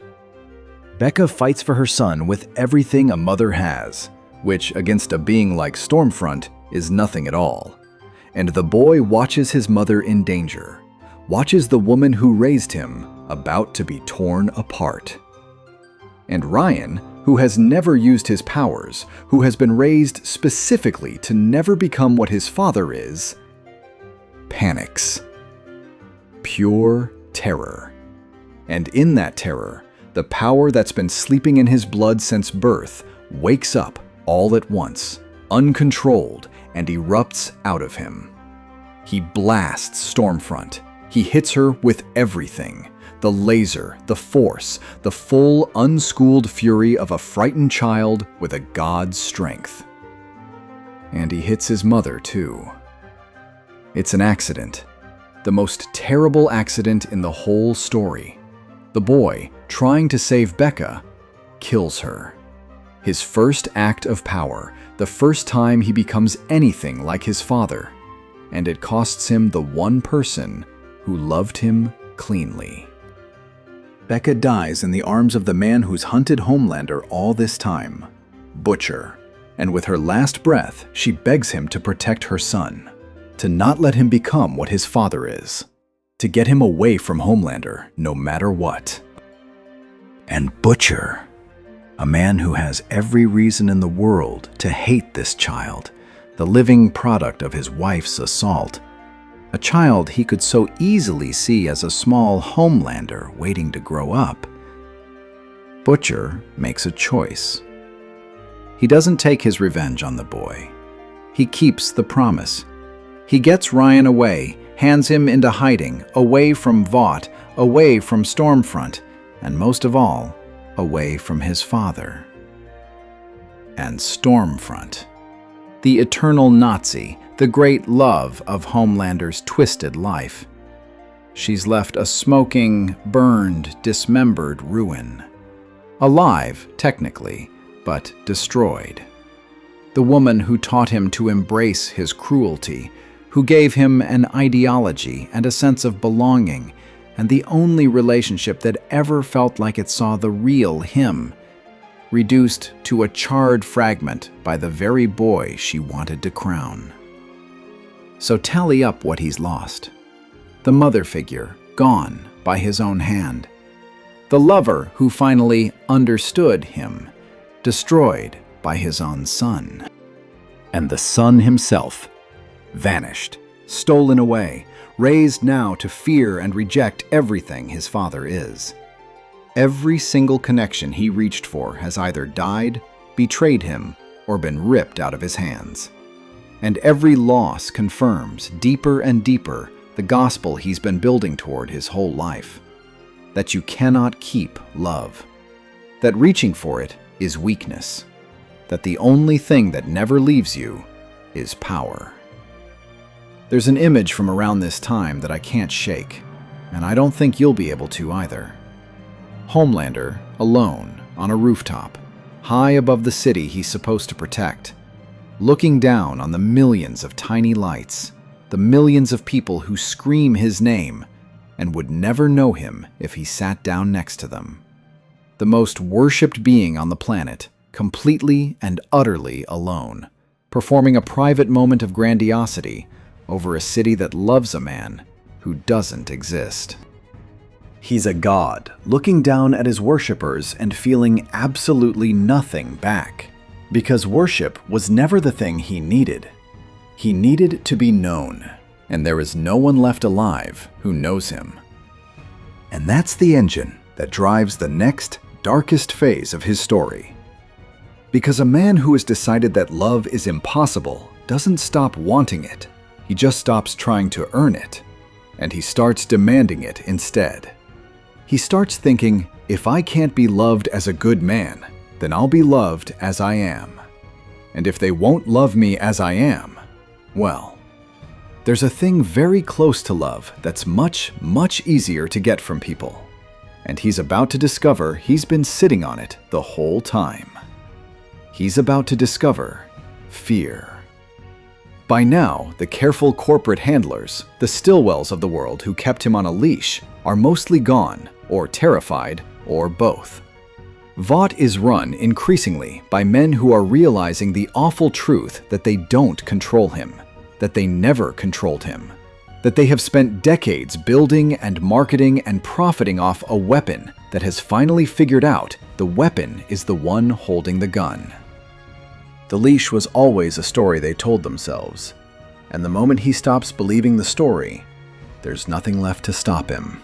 Becca fights for her son with everything a mother has, which, against a being like Stormfront, is nothing at all. And the boy watches his mother in danger, watches the woman who raised him about to be torn apart. And Ryan, who has never used his powers, who has been raised specifically to never become what his father is, panics. Pure terror. And in that terror, the power that's been sleeping in his blood since birth wakes up all at once, uncontrolled, and erupts out of him. He blasts Stormfront. He hits her with everything. The laser, the force, the full, unschooled fury of a frightened child with a god's strength. And he hits his mother, too. It's an accident. The most terrible accident in the whole story. The boy, trying to save Becca, kills her. His first act of power, the first time he becomes anything like his father. And it costs him the one person who loved him cleanly. Becca dies in the arms of the man who's hunted Homelander all this time, Butcher. And with her last breath, she begs him to protect her son, to not let him become what his father is, to get him away from Homelander no matter what. And Butcher, a man who has every reason in the world to hate this child, the living product of his wife's assault, a child he could so easily see as a small Homelander waiting to grow up. Butcher makes a choice. He doesn't take his revenge on the boy. He keeps the promise. He gets Ryan away, hands him into hiding, away from Vought, away from Stormfront, and most of all, away from his father. And Stormfront, the eternal Nazi, the great love of Homelander's twisted life. She's left a smoking, burned, dismembered ruin. Alive, technically, but destroyed. The woman who taught him to embrace his cruelty, who gave him an ideology and a sense of belonging, and the only relationship that ever felt like it saw the real him, reduced to a charred fragment by the very boy she wanted to crown. So tally up what he's lost. The mother figure, gone by his own hand. The lover who finally understood him, destroyed by his own son. And the son himself, vanished, stolen away, raised now to fear and reject everything his father is. Every single connection he reached for has either died, betrayed him, or been ripped out of his hands. And every loss confirms deeper and deeper the gospel he's been building toward his whole life. That you cannot keep love. That reaching for it is weakness. That the only thing that never leaves you is power. There's an image from around this time that I can't shake, and I don't think you'll be able to either. Homelander, alone, on a rooftop, high above the city he's supposed to protect, looking down on the millions of tiny lights, the millions of people who scream his name and would never know him if he sat down next to them. The most worshipped being on the planet, completely and utterly alone, performing a private moment of grandiosity over a city that loves a man who doesn't exist. He's a god, looking down at his worshippers and feeling absolutely nothing back. Because worship was never the thing he needed. He needed to be known, and there is no one left alive who knows him. And that's the engine that drives the next, darkest phase of his story. Because a man who has decided that love is impossible doesn't stop wanting it. He just stops trying to earn it, and he starts demanding it instead. He starts thinking, if I can't be loved as a good man, then I'll be loved as I am. And if they won't love me as I am, well, there's a thing very close to love that's much, much easier to get from people. And he's about to discover he's been sitting on it the whole time. He's about to discover fear. By now, the careful corporate handlers, the Stillwells of the world who kept him on a leash, are mostly gone, or terrified, or both. Vought is run increasingly by men who are realizing the awful truth that they don't control him, that they never controlled him, that they have spent decades building and marketing and profiting off a weapon that has finally figured out the weapon is the one holding the gun. The leash was always a story they told themselves, and the moment he stops believing the story, there's nothing left to stop him.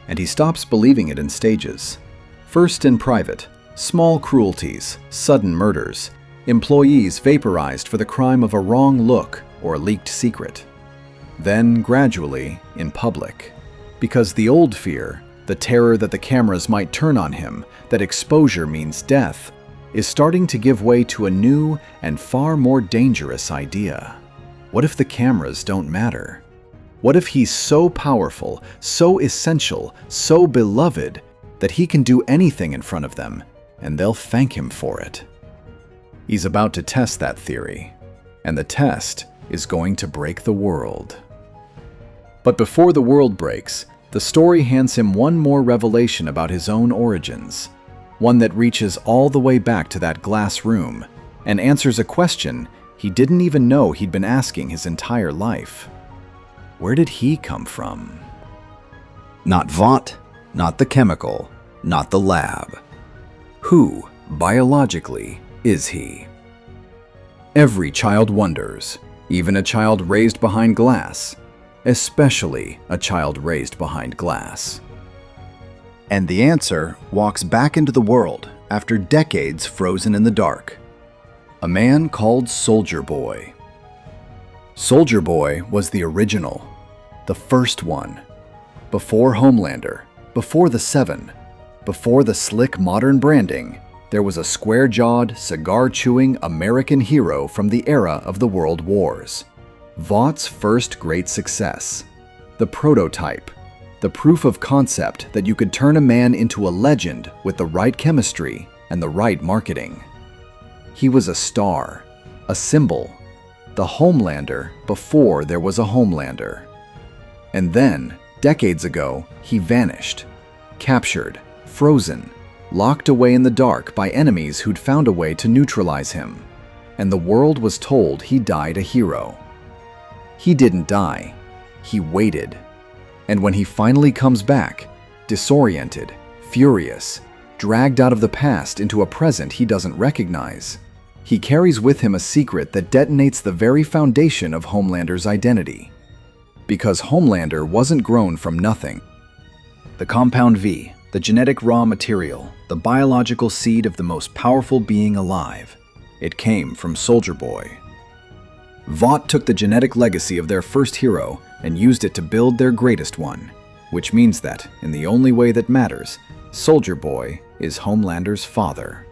And he stops believing it in stages. First in private, small cruelties, sudden murders, employees vaporized for the crime of a wrong look or a leaked secret. Then gradually in public, because the old fear, the terror that the cameras might turn on him, that exposure means death, is starting to give way to a new and far more dangerous idea. What if the cameras don't matter? What if he's so powerful, so essential, so beloved, that he can do anything in front of them, and they'll thank him for it? He's about to test that theory, and the test is going to break the world. But before the world breaks, the story hands him one more revelation about his own origins, one that reaches all the way back to that glass room and answers a question he didn't even know he'd been asking his entire life. Where did he come from? Not Vought, not the chemical, not the lab. Who, biologically, is he? Every child wonders, even a child raised behind glass, especially a child raised behind glass. And the answer walks back into the world after decades frozen in the dark. A man called Soldier Boy. Soldier Boy was the original, the first one. Before Homelander, before the Seven, before the slick modern branding, there was a square-jawed, cigar-chewing American hero from the era of the World Wars. Vought's first great success. The prototype. The proof of concept that you could turn a man into a legend with the right chemistry and the right marketing. He was a star, a symbol, the Homelander before there was a Homelander. And then, decades ago, he vanished, captured, frozen, locked away in the dark by enemies who'd found a way to neutralize him. And the world was told he died a hero. He didn't die. He waited. And when he finally comes back, disoriented, furious, dragged out of the past into a present he doesn't recognize, he carries with him a secret that detonates the very foundation of Homelander's identity. Because Homelander wasn't grown from nothing. The Compound V, the genetic raw material, the biological seed of the most powerful being alive. It came from Soldier Boy. Vought took the genetic legacy of their first hero and used it to build their greatest one, which means that, in the only way that matters, Soldier Boy is Homelander's father.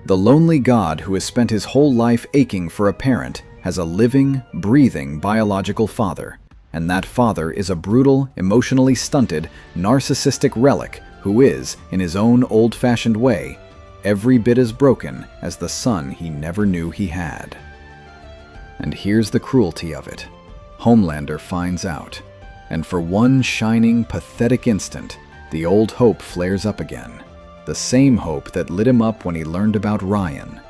The lonely god who has spent his whole life aching for a parent has a living, breathing biological father, and that father is a brutal, emotionally stunted, narcissistic relic who is, in his own old-fashioned way, every bit as broken as the son he never knew he had. And here's the cruelty of it. Homelander finds out, and for one shining, pathetic instant, the old hope flares up again. The same hope that lit him up when he learned about Ryan.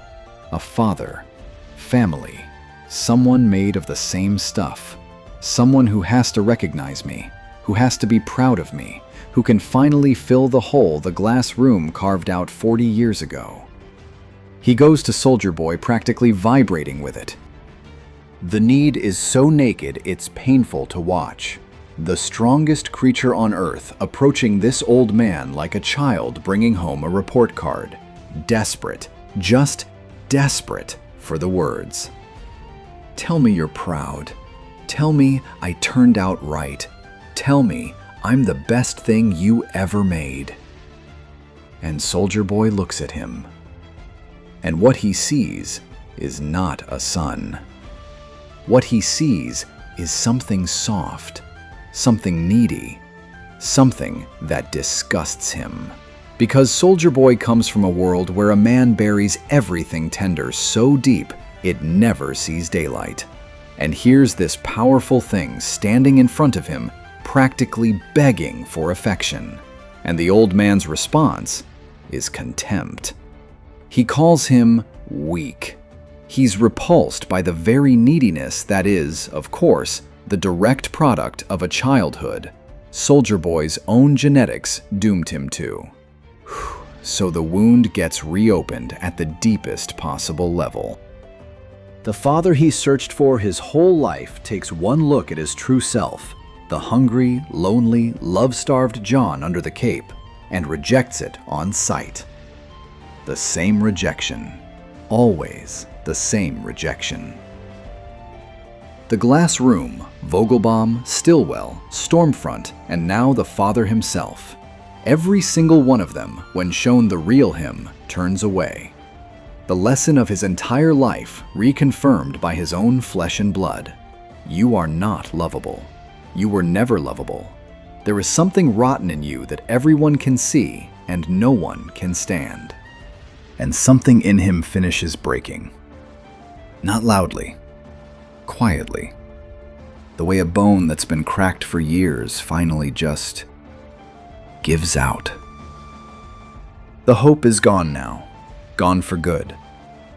A father, family, someone made of the same stuff. Someone who has to recognize me, who has to be proud of me, who can finally fill the hole the glass room carved out 40 years ago. He goes to Soldier Boy practically vibrating with it. The need is so naked it's painful to watch. The strongest creature on Earth approaching this old man like a child bringing home a report card. Desperate, just desperate for the words. Tell me you're proud. Tell me I turned out right. Tell me I'm the best thing you ever made. And Soldier Boy looks at him. And what he sees is not a son. What he sees is something soft, something needy, something that disgusts him. Because Soldier Boy comes from a world where a man buries everything tender so deep it never sees daylight. And here's this powerful thing standing in front of him, practically begging for affection. And the old man's response is contempt. He calls him weak. He's repulsed by the very neediness that is, of course, the direct product of a childhood Soldier Boy's own genetics doomed him to. So the wound gets reopened at the deepest possible level. The father he searched for his whole life takes one look at his true self, the hungry, lonely, love-starved John under the cape, and rejects it on sight. The same rejection. Always the same rejection. The glass room, Vogelbaum, Stillwell, Stormfront, and now the father himself. Every single one of them, when shown the real him, turns away. The lesson of his entire life reconfirmed by his own flesh and blood. You are not lovable. You were never lovable. There is something rotten in you that everyone can see and no one can stand. And something in him finishes breaking. Not loudly, quietly. The way a bone that's been cracked for years finally just gives out. The hope is gone now, gone for good.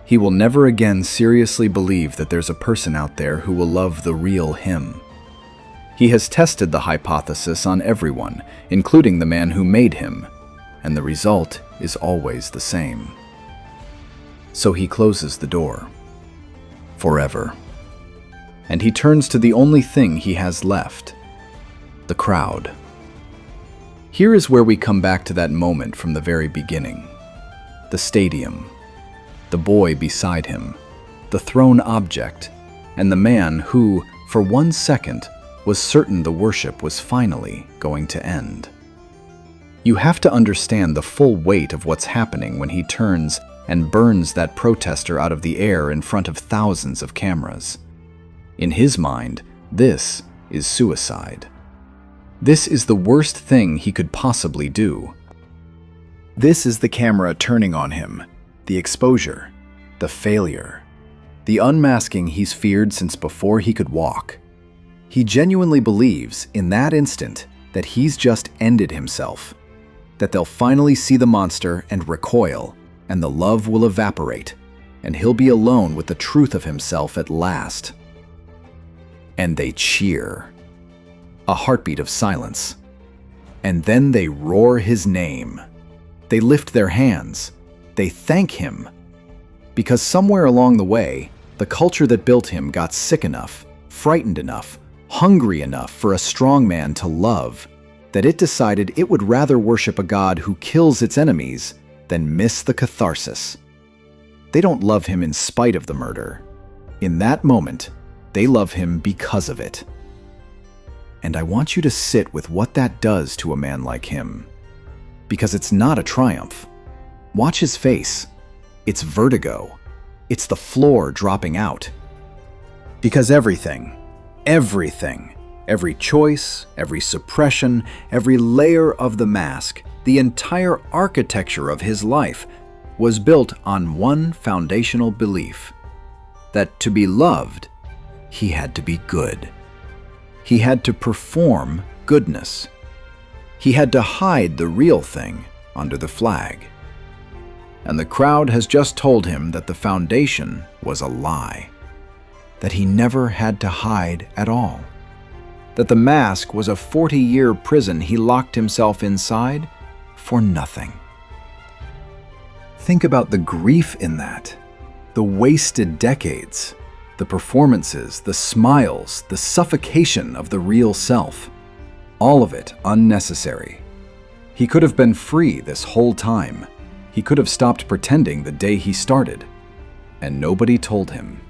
He will never again seriously believe that there's a person out there who will love the real him. He has tested the hypothesis on everyone, including the man who made him, and the result is always the same. So he closes the door. Forever. And he turns to the only thing he has left. The crowd. Here is where we come back to that moment from the very beginning. The stadium. The boy beside him. The thrown object. And the man who, for 1 second, was certain the worship was finally going to end. You have to understand the full weight of what's happening when he turns and burns that protester out of the air in front of thousands of cameras. In his mind, this is suicide. This is the worst thing he could possibly do. This is the camera turning on him, the exposure, the failure, the unmasking he's feared since before he could walk. He genuinely believes, in that instant, that he's just ended himself, that they'll finally see the monster and recoil, and the love will evaporate, and he'll be alone with the truth of himself at last. And they cheer. a heartbeat of silence. And then they roar his name. They lift their hands. They thank him. Because somewhere along the way, the culture that built him got sick enough, frightened enough, hungry enough for a strong man to love, that it decided it would rather worship a god who kills its enemies than miss the catharsis. They don't love him in spite of the murder. In that moment, they love him because of it. And I want you to sit with what that does to a man like him. Because it's not a triumph. Watch his face. It's vertigo. It's the floor dropping out. Because everything, every choice, every suppression, every layer of the mask, the entire architecture of his life was built on one foundational belief: that to be loved, he had to be good. He had to perform goodness. He had to hide the real thing under the flag. And the crowd has just told him that the foundation was a lie. That he never had to hide at all. That the mask was a 40-year prison he locked himself inside for nothing. Think about the grief in that. The wasted decades. The performances, the smiles, the suffocation of the real self. All of it unnecessary. He could have been free this whole time. He could have stopped pretending the day he started. And nobody told him.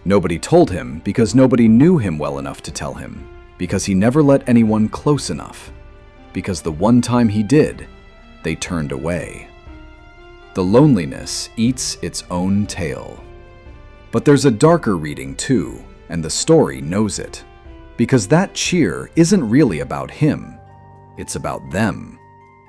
Nobody told him because nobody knew him well enough to tell him. Because he never let anyone close enough. Because the one time he did, they turned away. The loneliness eats its own tail. But there's a darker reading too, and the story knows it. Because that cheer isn't really about him. It's about them.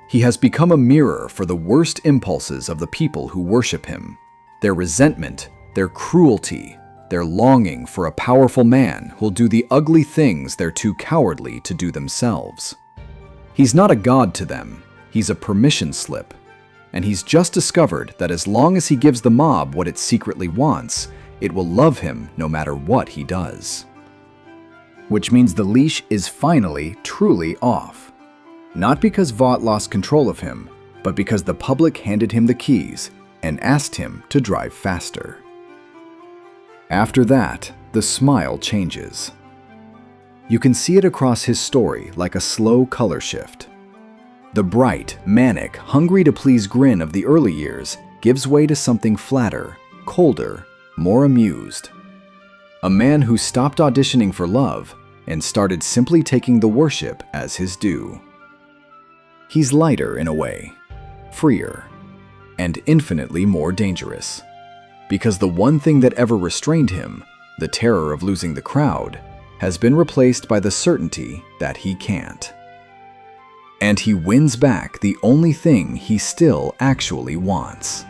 He has become a mirror for the worst impulses of the people who worship him. Their resentment, their cruelty, their longing for a powerful man who'll do the ugly things they're too cowardly to do themselves. He's not a god to them. He's a permission slip. And he's just discovered that as long as he gives the mob what it secretly wants, it will love him no matter what he does. Which means the leash is finally, truly off. Not because Vought lost control of him, but because the public handed him the keys and asked him to drive faster. After that, the smile changes. You can see it across his story like a slow color shift. The bright, manic, hungry-to-please grin of the early years gives way to something flatter, colder, more amused. A man who stopped auditioning for love and started simply taking the worship as his due. He's lighter in a way, freer, and infinitely more dangerous. Because the one thing that ever restrained him, the terror of losing the crowd, has been replaced by the certainty that he can't. And he wins back the only thing he still actually wants.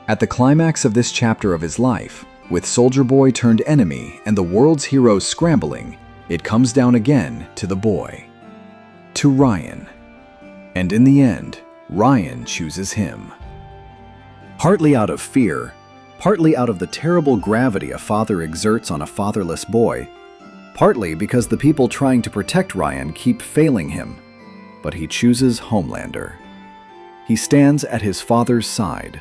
At the climax of this chapter of his life, with Soldier Boy turned enemy and the world's heroes scrambling, it comes down again to the boy. To Ryan. And in the end, Ryan chooses him. Partly out of fear, partly out of the terrible gravity a father exerts on a fatherless boy, partly because the people trying to protect Ryan keep failing him, but he chooses Homelander. He stands at his father's side.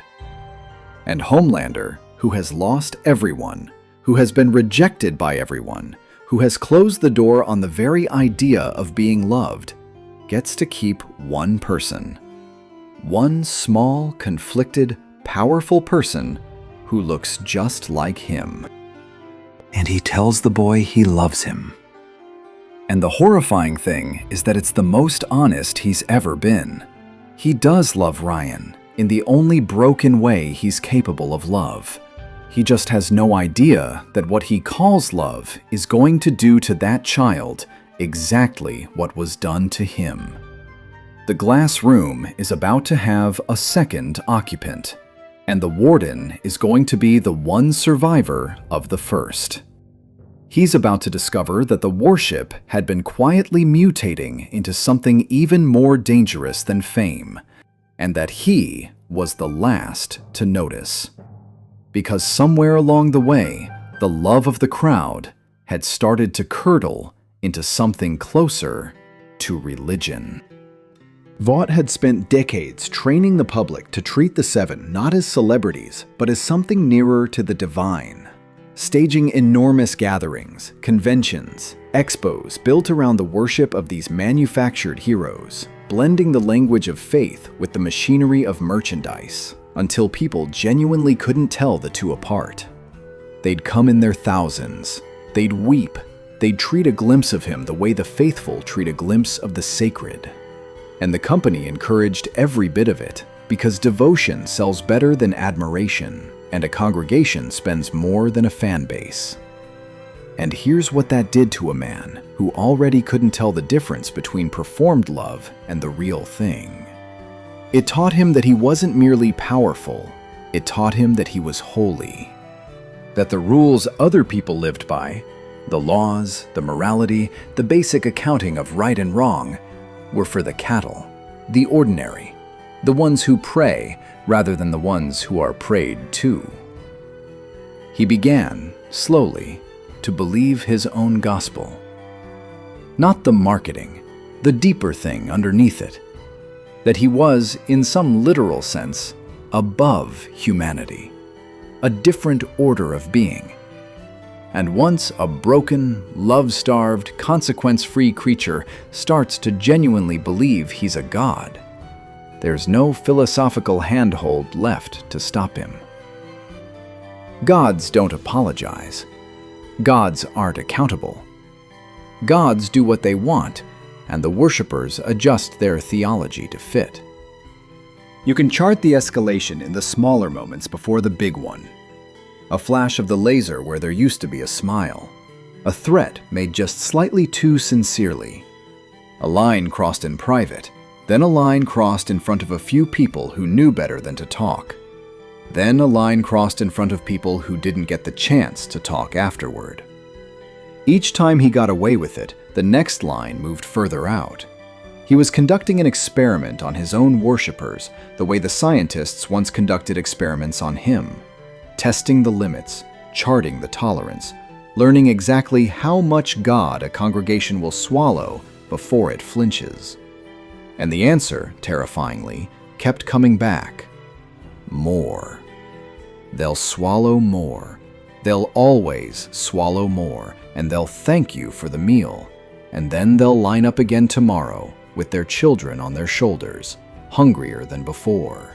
And Homelander, who has lost everyone, who has been rejected by everyone, who has closed the door on the very idea of being loved, gets to keep one person. One small, conflicted, powerful person who looks just like him. And he tells the boy he loves him. And the horrifying thing is that it's the most honest he's ever been. He does love Ryan in the only broken way he's capable of love. He just has no idea that what he calls love is going to do to that child exactly what was done to him. The glass room is about to have a second occupant, and the warden is going to be the one survivor of the first. He's about to discover that the worship had been quietly mutating into something even more dangerous than fame, and that he was the last to notice. Because somewhere along the way, the love of the crowd had started to curdle into something closer to religion. Vought had spent decades training the public to treat the Seven not as celebrities, but as something nearer to the divine. Staging enormous gatherings, conventions, expos built around the worship of these manufactured heroes, blending the language of faith with the machinery of merchandise, until people genuinely couldn't tell the two apart. They'd come in their thousands. They'd weep. They'd treat a glimpse of him the way the faithful treat a glimpse of the sacred. And the company encouraged every bit of it, because devotion sells better than admiration, and a congregation spends more than a fan base. And here's what that did to a man who already couldn't tell the difference between performed love and the real thing. It taught him that he wasn't merely powerful, it taught him that he was holy. That the rules other people lived by, the laws, the morality, the basic accounting of right and wrong, were for the cattle, the ordinary, the ones who pray rather than the ones who are prayed to. He began, slowly, to believe his own gospel. Not the marketing, the deeper thing underneath it. That he was, in some literal sense, above humanity, a different order of being. And once a broken, love-starved, consequence-free creature starts to genuinely believe he's a god, there's no philosophical handhold left to stop him. Gods don't apologize. Gods aren't accountable. Gods do what they want, and the worshippers adjust their theology to fit. You can chart the escalation in the smaller moments before the big one. A flash of the laser where there used to be a smile. A threat made just slightly too sincerely. A line crossed in private, then a line crossed in front of a few people who knew better than to talk. Then a line crossed in front of people who didn't get the chance to talk afterward. Each time he got away with it, the next line moved further out. He was conducting an experiment on his own worshippers, the way the scientists once conducted experiments on him. Testing the limits, charting the tolerance, learning exactly how much God a congregation will swallow before it flinches. And the answer, terrifyingly, kept coming back. More. They'll swallow more. They'll always swallow more, and they'll thank you for the meal. And then they'll line up again tomorrow with their children on their shoulders, hungrier than before.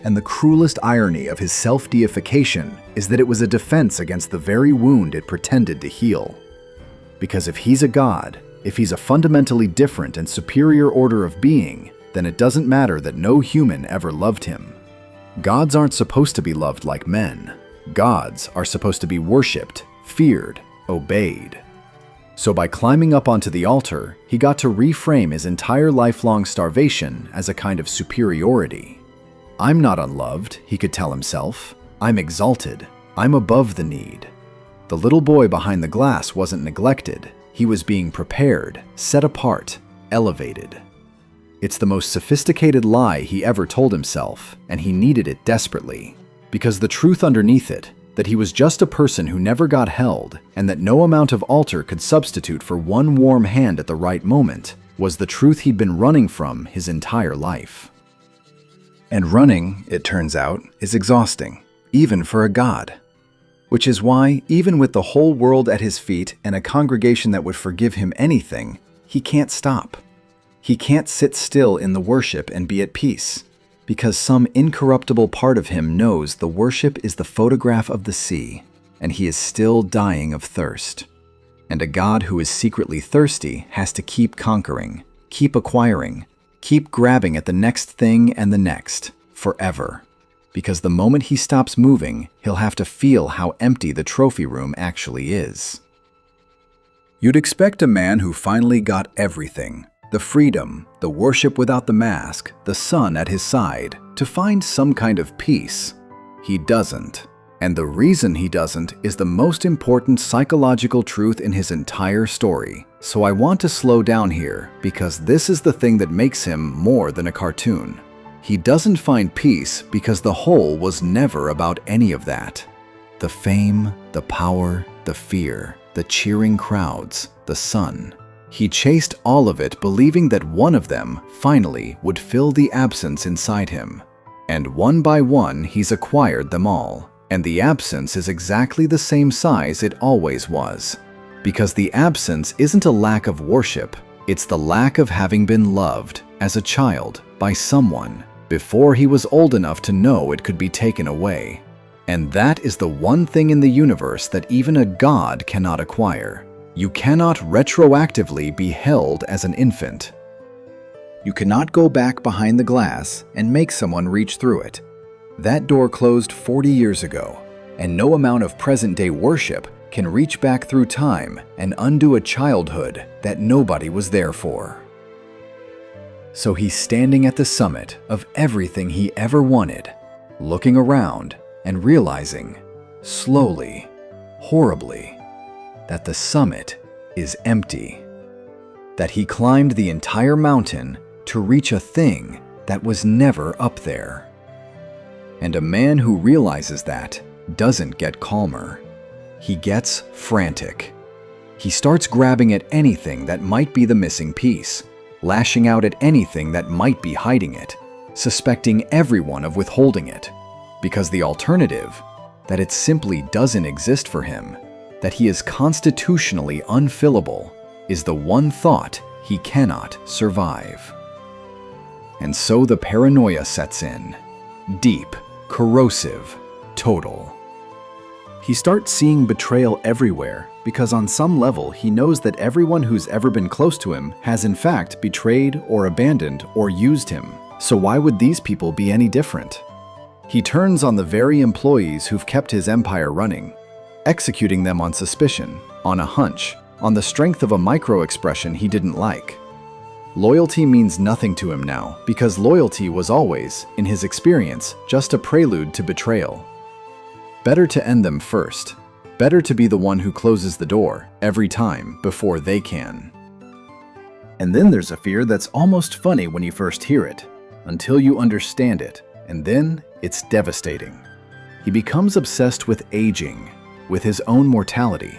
And the cruelest irony of his self-deification is that it was a defense against the very wound it pretended to heal. Because if he's a god, if he's a fundamentally different and superior order of being, then it doesn't matter that no human ever loved him. Gods aren't supposed to be loved like men. Gods are supposed to be worshipped, feared, obeyed. So by climbing up onto the altar, he got to reframe his entire lifelong starvation as a kind of superiority. I'm not unloved, he could tell himself. I'm exalted. I'm above the need. The little boy behind the glass wasn't neglected. He was being prepared, set apart, elevated. It's the most sophisticated lie he ever told himself, and he needed it desperately. Because the truth underneath it, that he was just a person who never got held, and that no amount of altar could substitute for one warm hand at the right moment, was the truth he'd been running from his entire life. And running, it turns out, is exhausting, even for a god. Which is why, even with the whole world at his feet and a congregation that would forgive him anything, he can't stop. He can't sit still in the worship and be at peace, because some incorruptible part of him knows the worship is the photograph of the sea, and he is still dying of thirst. And a god who is secretly thirsty has to keep conquering, keep acquiring, keep grabbing at the next thing and the next, forever. Because the moment he stops moving, he'll have to feel how empty the trophy room actually is. You'd expect a man who finally got everything, the freedom, the worship without the mask, the sun at his side, to find some kind of peace. He doesn't. And the reason he doesn't is the most important psychological truth in his entire story. So I want to slow down here, because this is the thing that makes him more than a cartoon. He doesn't find peace because the whole was never about any of that. The fame, the power, the the fear, the cheering crowds, the sun. He chased all of it, believing that one of them, finally, would fill the absence inside him. And one by one, he's acquired them all. And the absence is exactly the same size it always was. Because the absence isn't a lack of worship, it's the lack of having been loved as a child by someone before he was old enough to know it could be taken away. And that is the one thing in the universe that even a god cannot acquire. You cannot retroactively be held as an infant. You cannot go back behind the glass and make someone reach through it. That door closed 40 years ago, and no amount of present-day worship can reach back through time and undo a childhood that nobody was there for. So he's standing at the summit of everything he ever wanted, looking around and realizing, slowly, horribly, that the summit is empty. That he climbed the entire mountain to reach a thing that was never up there. And a man who realizes that doesn't get calmer. He gets frantic. He starts grabbing at anything that might be the missing piece, lashing out at anything that might be hiding it, suspecting everyone of withholding it. Because the alternative, that it simply doesn't exist for him, that he is constitutionally unfillable, is the one thought he cannot survive. And so the paranoia sets in. Deep, corrosive, total. He starts seeing betrayal everywhere because on some level he knows that everyone who's ever been close to him has in fact betrayed or abandoned or used him. So why would these people be any different? He turns on the very employees who've kept his empire running, executing them on suspicion, on a hunch, on the strength of a micro-expression he didn't like. Loyalty means nothing to him now because loyalty was always, in his experience, just a prelude to betrayal. Better to end them first. Better to be the one who closes the door every time before they can. And then there's a fear that's almost funny when you first hear it, until you understand it, and then it's devastating. He becomes obsessed with aging, with his own mortality.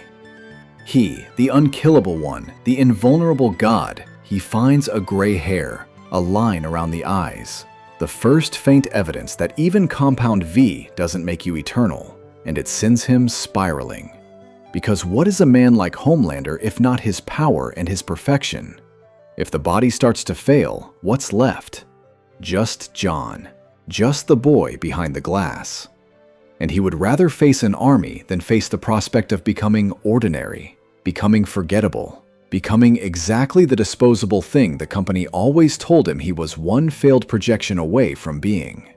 He, the unkillable one, the invulnerable god, he finds a gray hair, a line around the eyes. The first faint evidence that even compound V doesn't make you eternal, and it sends him spiraling. Because what is a man like Homelander if not his power and his perfection? If the body starts to fail, what's left? Just John. Just the boy behind the glass. And he would rather face an army than face the prospect of becoming ordinary, becoming forgettable, becoming exactly the disposable thing the company always told him he was one failed projection away from being.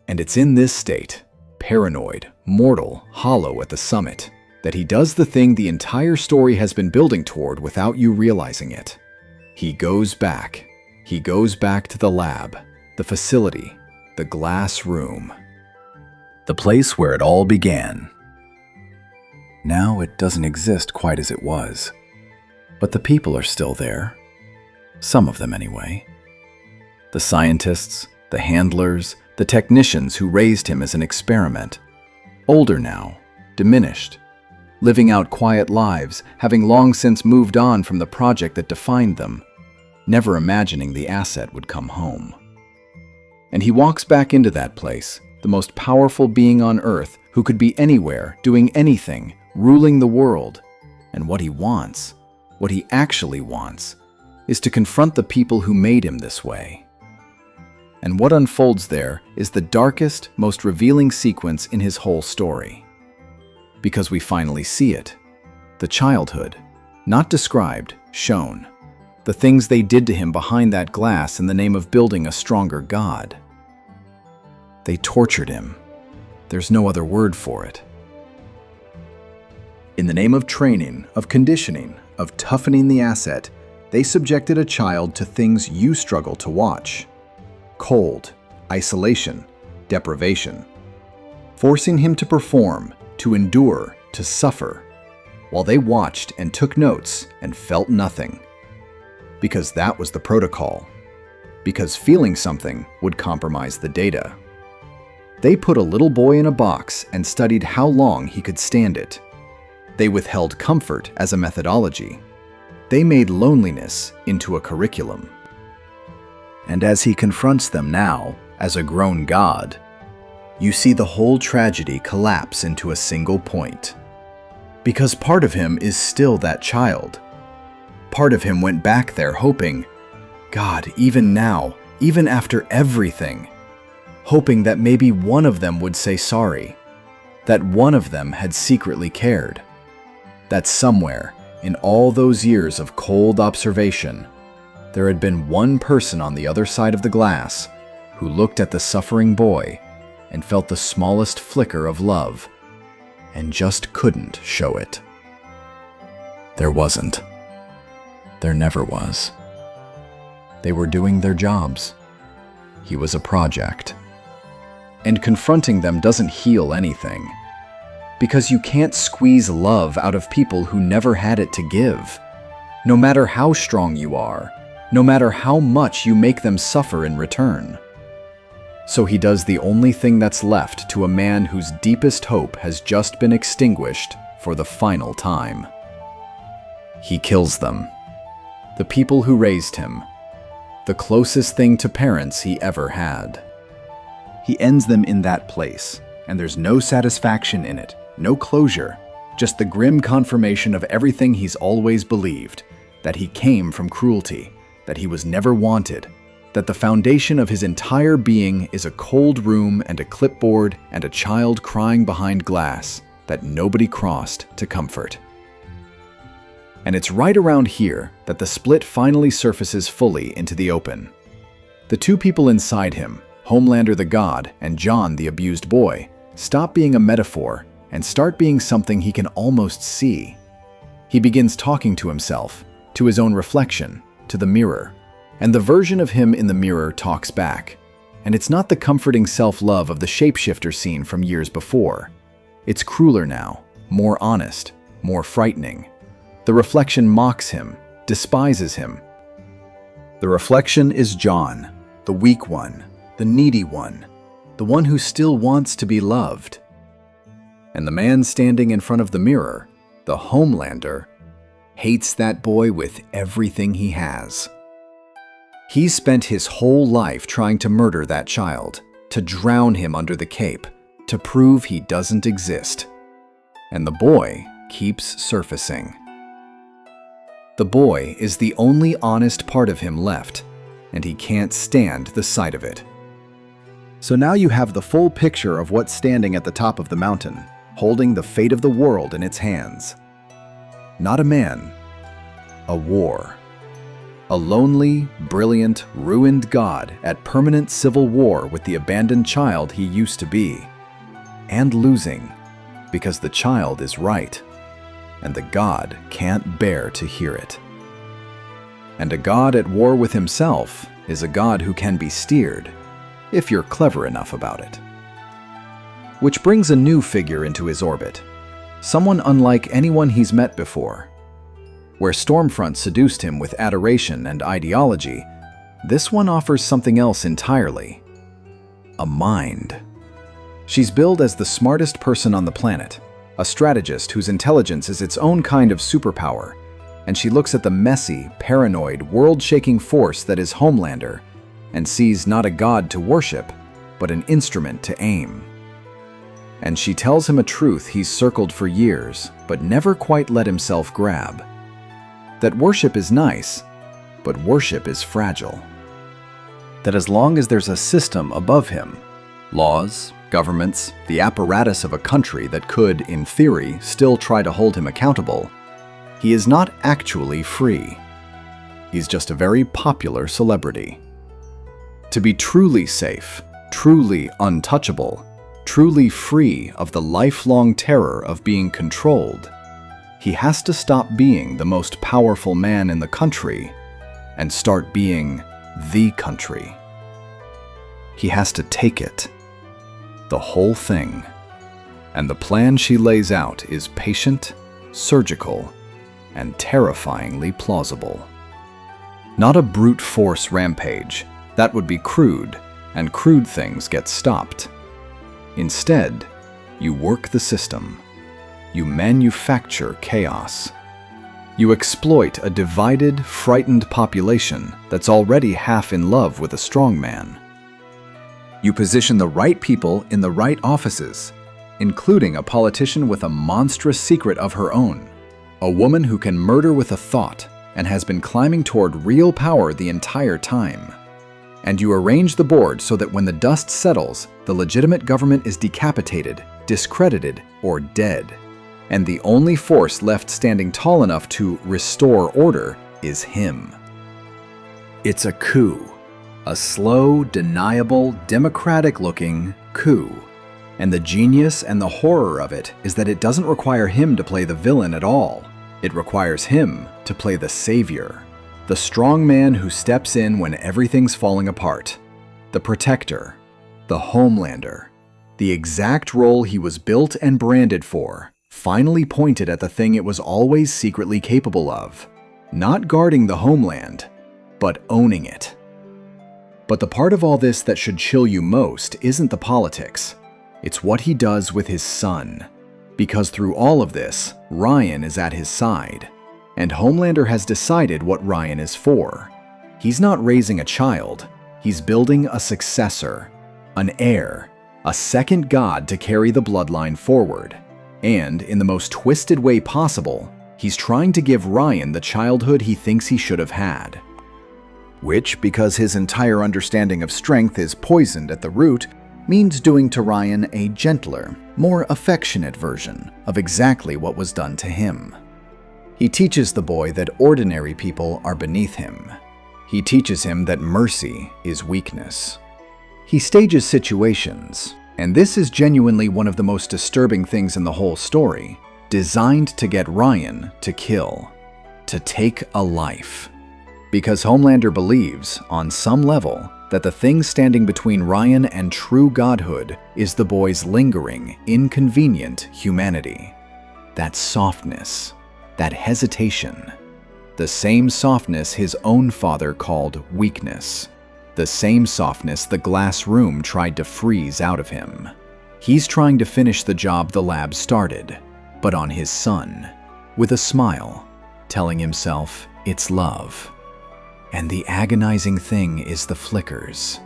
And it's in this state, paranoid, mortal, hollow at the summit, that he does the thing the entire story has been building toward without you realizing it. He goes back. He goes back to the lab, the facility, the glass room. The place where it all began. Now it doesn't exist quite as it was. But the people are still there. Some of them anyway. The scientists, the handlers, the technicians who raised him as an experiment. Older now, diminished, living out quiet lives, having long since moved on from the project that defined them, never imagining the asset would come home. And he walks back into that place, the most powerful being on Earth who could be anywhere, doing anything, ruling the world. And what he wants, what he actually wants, is to confront the people who made him this way. And what unfolds there is the darkest, most revealing sequence in his whole story. Because we finally see it. The childhood, not described, shown. The things they did to him behind that glass in the name of building a stronger God. They tortured him. There's no other word for it. In the name of training, of conditioning, of toughening the asset, they subjected a child to things you struggle to watch. Cold, isolation, deprivation. Forcing him to perform, to endure, to suffer, while they watched and took notes and felt nothing. Because that was the protocol. Because feeling something would compromise the data. They put a little boy in a box and studied how long he could stand it. They withheld comfort as a methodology. They made loneliness into a curriculum. And as he confronts them now, as a grown god, you see the whole tragedy collapse into a single point. Because part of him is still that child. Part of him went back there hoping, God, even now, even after everything, hoping that maybe one of them would say sorry, that one of them had secretly cared, that somewhere, in all those years of cold observation, there had been one person on the other side of the glass who looked at the suffering boy and felt the smallest flicker of love and just couldn't show it. There wasn't. There never was. They were doing their jobs. He was a project. And confronting them doesn't heal anything, because you can't squeeze love out of people who never had it to give, no matter how strong you are, no matter how much you make them suffer in return. So he does the only thing that's left to a man whose deepest hope has just been extinguished for the final time. He kills them. The people who raised him. The closest thing to parents he ever had. He ends them in that place, and there's no satisfaction in it, no closure, just the grim confirmation of everything he's always believed, that he came from cruelty, that he was never wanted, that the foundation of his entire being is a cold room and a clipboard and a child crying behind glass that nobody crossed to comfort. And it's right around here that the split finally surfaces fully into the open. The two people inside him, Homelander the god and John the abused boy, stop being a metaphor and start being something he can almost see. He begins talking to himself, to his own reflection, to the mirror. And the version of him in the mirror talks back. And it's not the comforting self-love of the shapeshifter scene from years before. It's crueler now, more honest, more frightening. The reflection mocks him, despises him. The reflection is John, the weak one, the needy one, the one who still wants to be loved. And the man standing in front of the mirror, the Homelander, hates that boy with everything he has. He's spent his whole life trying to murder that child, to drown him under the cape, to prove he doesn't exist. And the boy keeps surfacing. The boy is the only honest part of him left, and he can't stand the sight of it. So now you have the full picture of what's standing at the top of the mountain, holding the fate of the world in its hands. Not a man, a war. A lonely, brilliant, ruined god at permanent civil war with the abandoned child he used to be. And losing, because the child is right, and the god can't bear to hear it. And a god at war with himself is a god who can be steered, if you're clever enough about it. Which brings a new figure into his orbit, someone unlike anyone he's met before. Where Stormfront seduced him with adoration and ideology, this one offers something else entirely. A mind. She's billed as the smartest person on the planet, a strategist whose intelligence is its own kind of superpower, and she looks at the messy, paranoid, world-shaking force that is Homelander and sees not a god to worship, but an instrument to aim. And she tells him a truth he's circled for years, but never quite let himself grab. That worship is nice, but worship is fragile. That as long as there's a system above him, laws, governments, the apparatus of a country that could, in theory, still try to hold him accountable, he is not actually free. He's just a very popular celebrity. To be truly safe, truly untouchable, truly free of the lifelong terror of being controlled, he has to stop being the most powerful man in the country and start being the country. He has to take it. The whole thing. And the plan she lays out is patient, surgical, and terrifyingly plausible. Not a brute force rampage. That would be crude, and crude things get stopped. Instead, you work the system. You manufacture chaos. You exploit a divided, frightened population that's already half in love with a strong man. You position the right people in the right offices, including a politician with a monstrous secret of her own, a woman who can murder with a thought and has been climbing toward real power the entire time. And you arrange the board so that when the dust settles, the legitimate government is decapitated, discredited, or dead. And the only force left standing tall enough to restore order is him. It's a coup. A slow, deniable, democratic-looking coup. And the genius and the horror of it is that it doesn't require him to play the villain at all. It requires him to play the savior. The strong man who steps in when everything's falling apart. The protector. The Homelander. The exact role he was built and branded for, finally pointed at the thing it was always secretly capable of. Not guarding the homeland, but owning it. But the part of all this that should chill you most isn't the politics. It's what he does with his son. Because through all of this, Ryan is at his side. And Homelander has decided what Ryan is for. He's not raising a child. He's building a successor, an heir, a second god to carry the bloodline forward. And in the most twisted way possible, he's trying to give Ryan the childhood he thinks he should have had. Which, because his entire understanding of strength is poisoned at the root, means doing to Ryan a gentler, more affectionate version of exactly what was done to him. He teaches the boy that ordinary people are beneath him. He teaches him that mercy is weakness. He stages situations, and this is genuinely one of the most disturbing things in the whole story, designed to get Ryan to kill, to take a life. Because Homelander believes, on some level, that the thing standing between Ryan and true godhood is the boy's lingering, inconvenient humanity. That softness. That hesitation. The same softness his own father called weakness. The same softness the glass room tried to freeze out of him. He's trying to finish the job the lab started, but on his son, with a smile, telling himself it's love. And the agonizing thing is the flickers.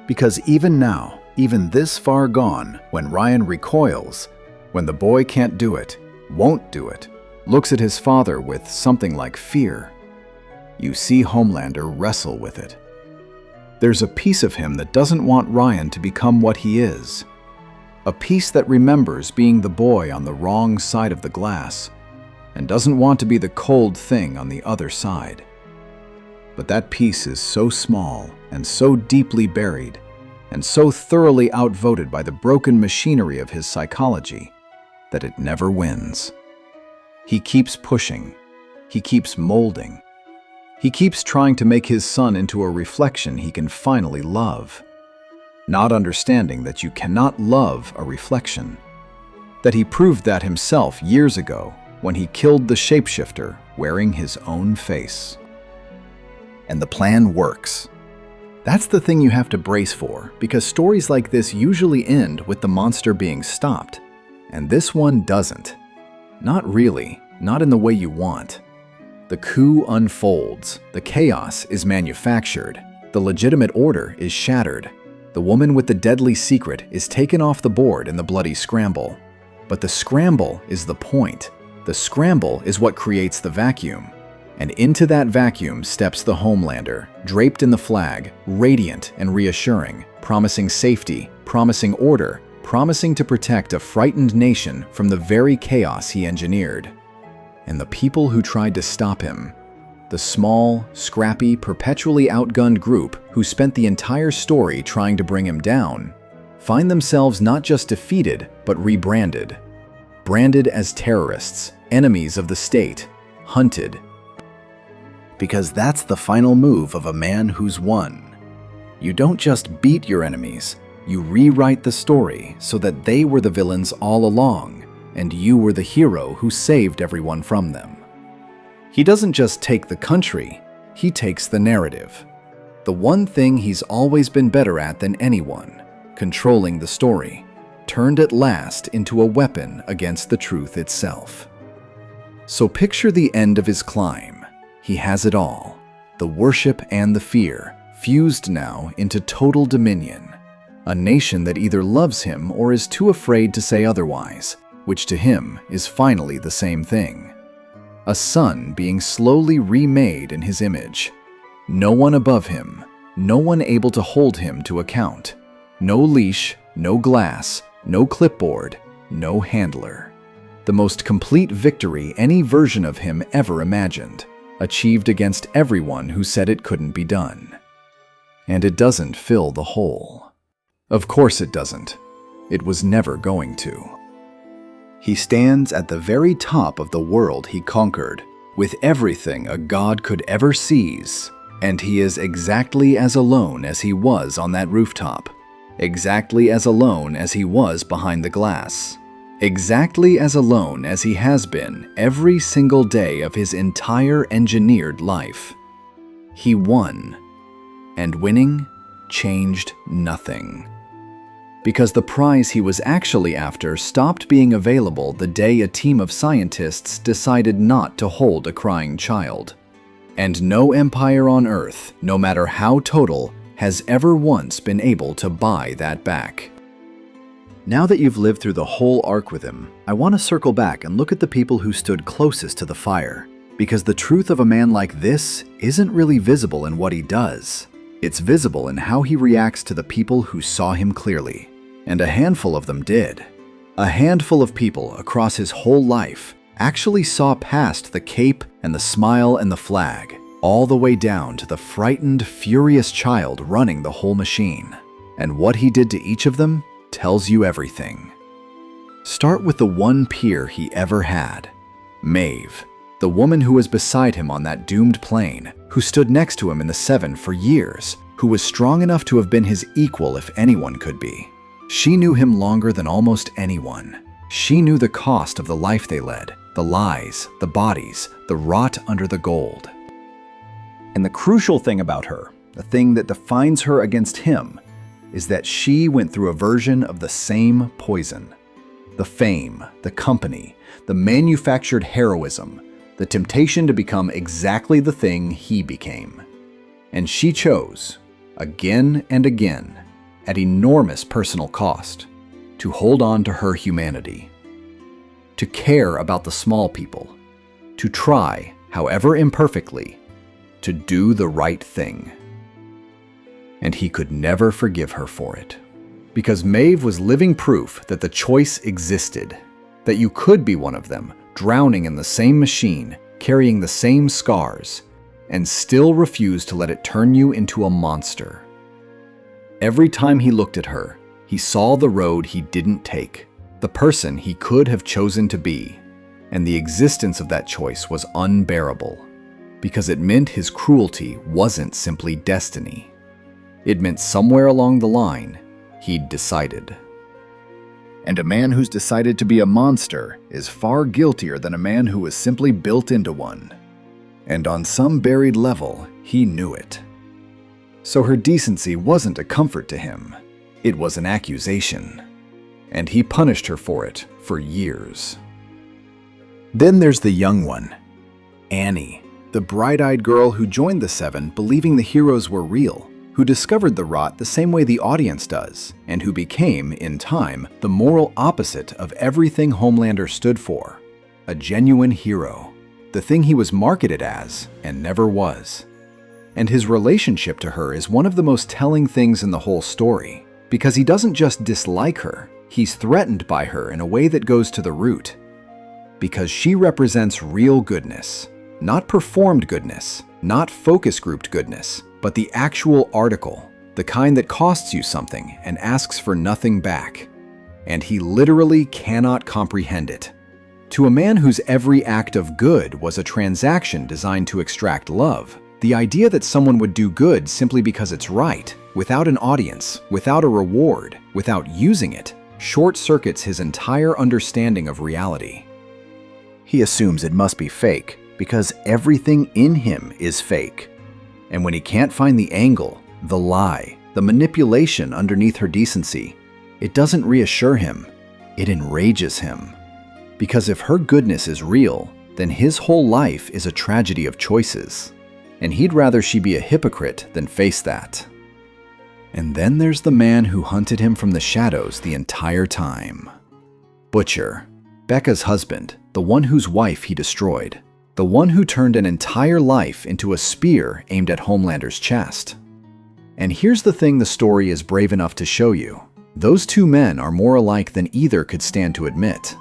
Because even now, even this far gone, when Ryan recoils, when the boy can't do it, won't do it, looks at his father with something like fear, you see Homelander wrestle with it. There's a piece of him that doesn't want Ryan to become what he is. A piece that remembers being the boy on the wrong side of the glass and doesn't want to be the cold thing on the other side. But that piece is so small and so deeply buried and so thoroughly outvoted by the broken machinery of his psychology that it never wins. He keeps pushing. He keeps molding. He keeps trying to make his son into a reflection he can finally love. Not understanding that you cannot love a reflection. That he proved that himself years ago when he killed the shapeshifter wearing his own face. And the plan works. That's the thing you have to brace for, because stories like this usually end with the monster being stopped. And this one doesn't. Not really, not in the way you want. The coup unfolds, the chaos is manufactured, the legitimate order is shattered. The woman with the deadly secret is taken off the board in the bloody scramble. But the scramble is the point. The scramble is what creates the vacuum. And into that vacuum steps the Homelander, draped in the flag, radiant and reassuring, promising safety, promising order, promising to protect a frightened nation from the very chaos he engineered. And the people who tried to stop him, the small, scrappy, perpetually outgunned group who spent the entire story trying to bring him down, find themselves not just defeated, but rebranded. Branded as terrorists, enemies of the state, hunted. Because that's the final move of a man who's won. You don't just beat your enemies, you rewrite the story so that they were the villains all along, and you were the hero who saved everyone from them. He doesn't just take the country, he takes the narrative. The one thing he's always been better at than anyone, controlling the story. turned at last into a weapon against the truth itself. So picture the end of his climb. He has it all, the worship and the fear, fused now into total dominion. A nation that either loves him or is too afraid to say otherwise, which to him is finally the same thing. A son being slowly remade in his image. No one above him, no one able to hold him to account. No leash, no glass, no clipboard, no handler. The most complete victory any version of him ever imagined, achieved against everyone who said it couldn't be done. And it doesn't fill the hole. Of course it doesn't. It was never going to. He stands at the very top of the world he conquered, with everything a god could ever seize, and he is exactly as alone as he was on that rooftop, exactly as alone as he was behind the glass, exactly as alone as he has been every single day of his entire engineered life. He won, and winning changed nothing. Because the prize he was actually after stopped being available the day a team of scientists decided not to hold a crying child. And no empire on Earth, no matter how total, has ever once been able to buy that back. Now that you've lived through the whole arc with him, I want to circle back and look at the people who stood closest to the fire. Because the truth of a man like this isn't really visible in what he does. It's visible in how he reacts to the people who saw him clearly. And a handful of them did. A handful of people across his whole life actually saw past the cape and the smile and the flag, all the way down to the frightened, furious child running the whole machine. And what he did to each of them tells you everything. Start with the one peer he ever had, Maeve, the woman who was beside him on that doomed plane, who stood next to him in the Seven for years, who was strong enough to have been his equal if anyone could be. She knew him longer than almost anyone. She knew the cost of the life they led, the lies, the bodies, the rot under the gold. And the crucial thing about her, the thing that defines her against him, is that she went through a version of the same poison. The fame, the company, the manufactured heroism, the temptation to become exactly the thing he became. And she chose, again and again, at enormous personal cost, to hold on to her humanity, to care about the small people, to try, however imperfectly, to do the right thing. And he could never forgive her for it, because Maeve was living proof that the choice existed, that you could be one of them, drowning in the same machine, carrying the same scars, and still refuse to let it turn you into a monster. Every time he looked at her, he saw the road he didn't take, the person he could have chosen to be, and the existence of that choice was unbearable, because it meant his cruelty wasn't simply destiny. It meant somewhere along the line, he'd decided. And a man who's decided to be a monster is far guiltier than a man who was simply built into one. And on some buried level, he knew it. So her decency wasn't a comfort to him. It was an accusation. And he punished her for it for years. Then there's the young one, Annie, the bright-eyed girl who joined the Seven believing the heroes were real, who discovered the rot the same way the audience does, and who became, in time, the moral opposite of everything Homelander stood for. A genuine hero. The thing he was marketed as and never was. And his relationship to her is one of the most telling things in the whole story, because he doesn't just dislike her, he's threatened by her in a way that goes to the root. Because she represents real goodness, not performed goodness, not focus grouped goodness, but the actual article, the kind that costs you something and asks for nothing back. And he literally cannot comprehend it. To a man whose every act of good was a transaction designed to extract love, the idea that someone would do good simply because it's right, without an audience, without a reward, without using it, short-circuits his entire understanding of reality. He assumes it must be fake, because everything in him is fake. And when he can't find the angle, the lie, the manipulation underneath her decency, It doesn't reassure him, it enrages him. Because if her goodness is real, then his whole life is a tragedy of choices. And he'd rather she be a hypocrite than face that. And then there's the man who hunted him from the shadows the entire time. Butcher, Becca's husband, the one whose wife he destroyed. The one who turned an entire life into a spear aimed at Homelander's chest. And here's the thing the story is brave enough to show you. Those two men are more alike than either could stand to admit.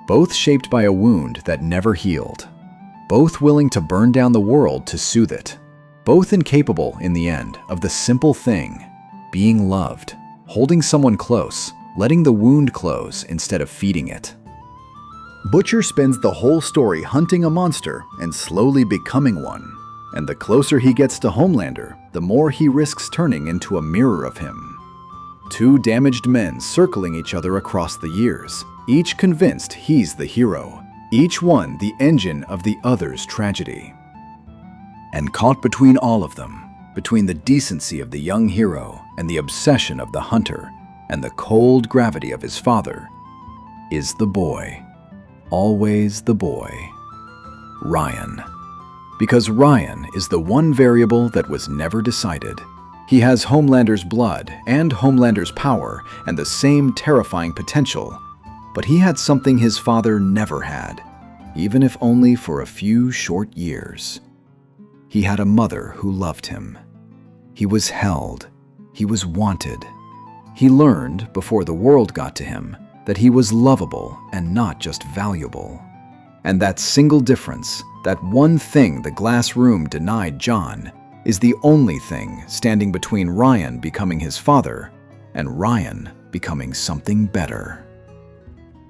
Both shaped by a wound that never healed. Both willing to burn down the world to soothe it. Both incapable, in the end, of the simple thing, being loved, holding someone close, letting the wound close instead of feeding it. Butcher spends the whole story hunting a monster and slowly becoming one. And the closer he gets to Homelander, the more he risks turning into a mirror of him. Two damaged men circling each other across the years, each convinced he's the hero, each one the engine of the other's tragedy. And caught between all of them, between the decency of the young hero and the obsession of the hunter and the cold gravity of his father, is the boy. Always the boy. Ryan. Because Ryan is the one variable that was never decided. He has Homelander's blood and Homelander's power and the same terrifying potential, but he had something his father never had, even if only for a few short years. He had a mother who loved him. He was held. He was wanted. He learned, before the world got to him, that he was lovable and not just valuable. And that single difference, that one thing the glass room denied John, is the only thing standing between Ryan becoming his father and Ryan becoming something better.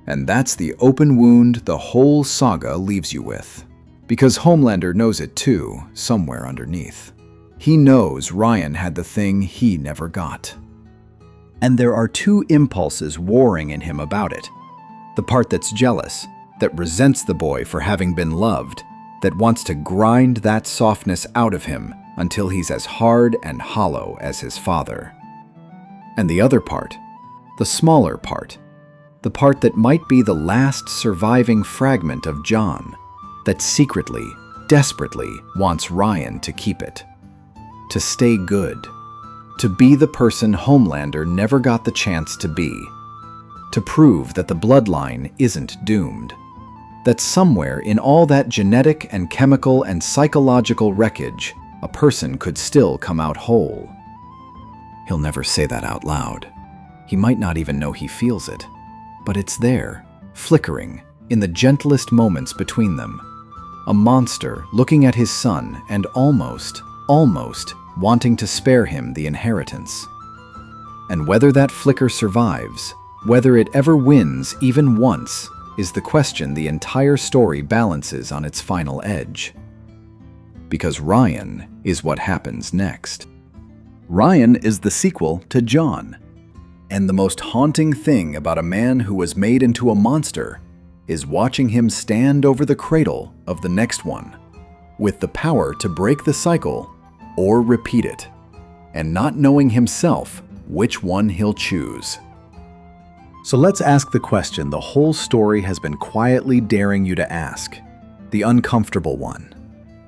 And that's the open wound the whole saga leaves you with. Because Homelander knows it too, somewhere underneath. He knows Ryan had the thing he never got. And there are two impulses warring in him about it. The part that's jealous, that resents the boy for having been loved, that wants to grind that softness out of him until he's as hard and hollow as his father. And the other part, the smaller part, the part that might be the last surviving fragment of John, that secretly, desperately wants Ryan to keep it. To stay good. To be the person Homelander never got the chance to be. To prove that the bloodline isn't doomed. That somewhere in all that genetic and chemical and psychological wreckage, a person could still come out whole. He'll never say that out loud. He might not even know he feels it. But it's there, flickering, in the gentlest moments between them. A monster looking at his son and almost wanting to spare him the inheritance. And whether that flicker survives, whether it ever wins even once, is the question the entire story balances on its final edge. Because Ryan is what happens next. Ryan is the sequel to John. And the most haunting thing about a man who was made into a monster is watching him stand over the cradle of the next one, with the power to break the cycle or repeat it, and not knowing himself which one he'll choose. So let's ask the question the whole story has been quietly daring you to ask. The uncomfortable one.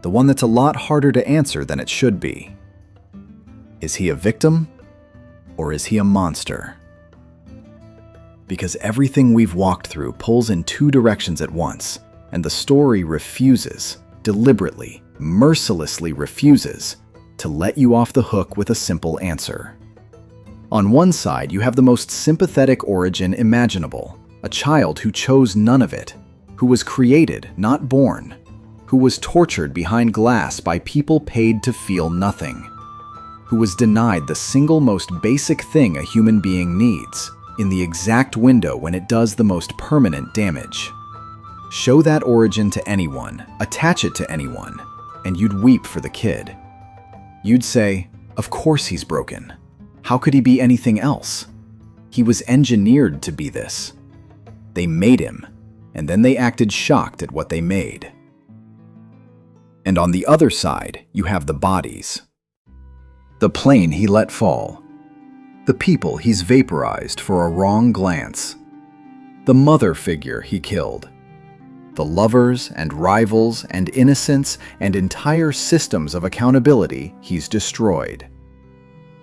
The one that's a lot harder to answer than it should be. Is he a victim? Or is he a monster? Because everything we've walked through pulls in two directions at once, and the story refuses, deliberately, mercilessly refuses, to let you off the hook with a simple answer. On one side, you have the most sympathetic origin imaginable, a child who chose none of it, who was created, not born, who was tortured behind glass by people paid to feel nothing, who was denied the single most basic thing a human being needs, in the exact window when it does the most permanent damage. Show that origin to anyone, attach it to anyone, and you'd weep for the kid. You'd say, of course he's broken. How could he be anything else? He was engineered to be this. They made him, and then they acted shocked at what they made. And on the other side, you have the bodies. The plane he let fall. the people he's vaporized for a wrong glance, the mother figure he killed, the lovers and rivals and innocents and entire systems of accountability he's destroyed,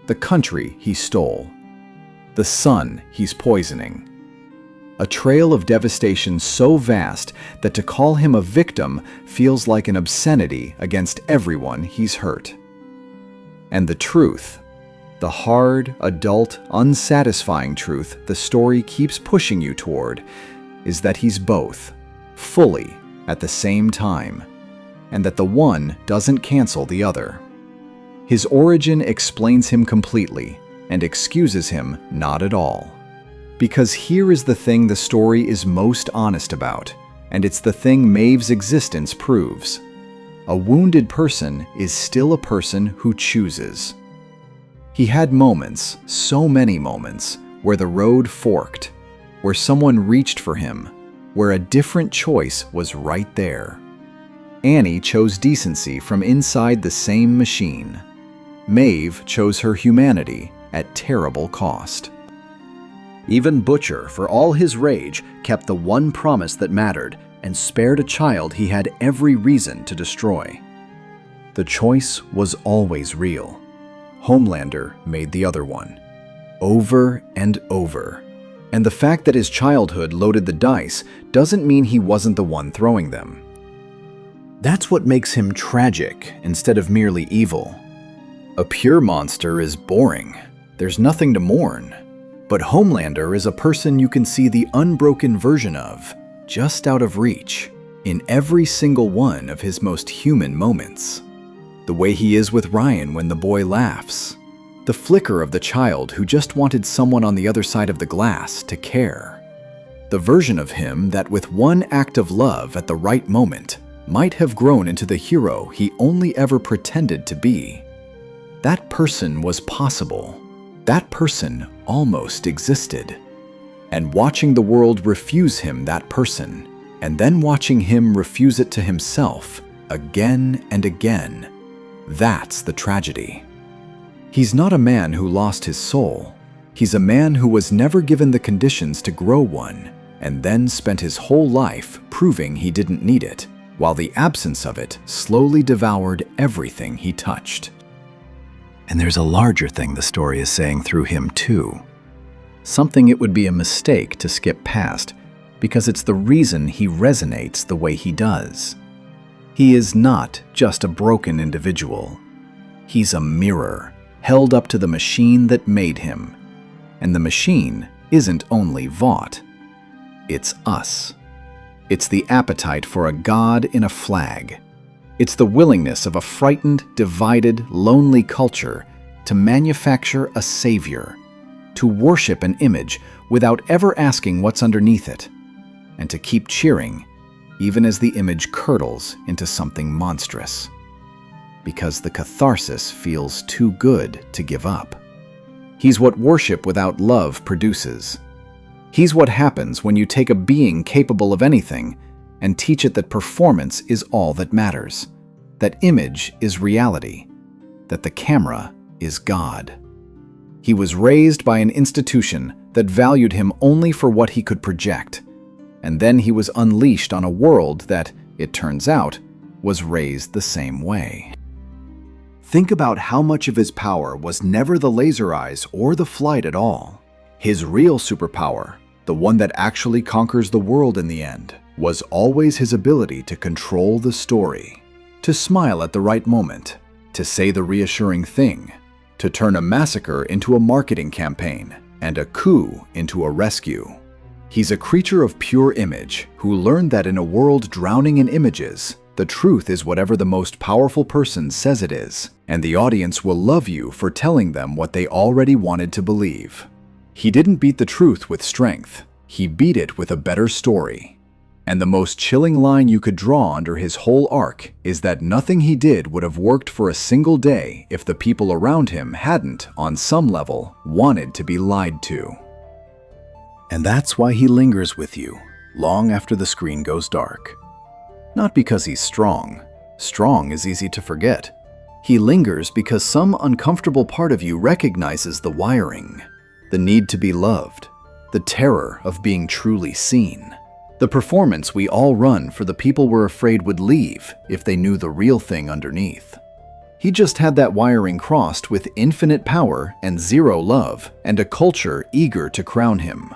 the country he stole, the sun he's poisoning. A trail of devastation so vast that to call him a victim feels like an obscenity against everyone he's hurt. And the truth, the hard, adult, unsatisfying truth the story keeps pushing you toward, is that he's both, fully, at the same time, and that the one doesn't cancel the other. His origin explains him completely and excuses him not at all. Because here is the thing the story is most honest about, and it's the thing Maeve's existence proves. A wounded person is still a person who chooses. He had moments, so many moments, where the road forked, where someone reached for him, where a different choice was right there. Annie chose decency from inside the same machine. Maeve chose her humanity at terrible cost. Even Butcher, for all his rage, kept the one promise that mattered and spared a child he had every reason to destroy. The choice was always real. Homelander made the other one. Over and over. And the fact that his childhood loaded the dice doesn't mean he wasn't the one throwing them. That's what makes him tragic instead of merely evil. A pure monster is boring. There's nothing to mourn. But Homelander is a person you can see the unbroken version of, just out of reach, in every single one of his most human moments. The way he is with Ryan when the boy laughs. The flicker of the child who just wanted someone on the other side of the glass to care. The version of him that with one act of love at the right moment might have grown into the hero he only ever pretended to be. That person was possible. That person almost existed. And watching the world refuse him that person, and then watching him refuse it to himself again and again, that's the tragedy. He's not a man who lost his soul. He's a man who was never given the conditions to grow one, and then spent his whole life proving he didn't need it, while the absence of it slowly devoured everything he touched. And there's a larger thing the story is saying through him too. Something it would be a mistake to skip past, because it's the reason he resonates the way he does. He is not just a broken individual. He's a mirror, held up to the machine that made him. And the machine isn't only Vought. It's us. It's the appetite for a god in a flag. It's the willingness of a frightened, divided, lonely culture to manufacture a savior, to worship an image without ever asking what's underneath it, and to keep cheering even as the image curdles into something monstrous, because the catharsis feels too good to give up. He's what worship without love produces. He's what happens when you take a being capable of anything and teach it that performance is all that matters, that image is reality, that the camera is God. He was raised by an institution that valued him only for what he could project, and then he was unleashed on a world that, it turns out, was raised the same way. Think about how much of his power was never the laser eyes or the flight at all. His real superpower, the one that actually conquers the world in the end, was always his ability to control the story, to smile at the right moment, to say the reassuring thing, to turn a massacre into a marketing campaign and a coup into a rescue. He's a creature of pure image who learned that in a world drowning in images, the truth is whatever the most powerful person says it is, and the audience will love you for telling them what they already wanted to believe. He didn't beat the truth with strength. He beat it with a better story. And the most chilling line you could draw under his whole arc is that nothing he did would have worked for a single day if the people around him hadn't, on some level, wanted to be lied to. And that's why he lingers with you, long after the screen goes dark. Not because he's strong. Strong is easy to forget. He lingers because some uncomfortable part of you recognizes the wiring, the need to be loved, the terror of being truly seen. The performance we all run for the people we're afraid would leave if they knew the real thing underneath. He just had that wiring crossed with infinite power and zero love, and a culture eager to crown him.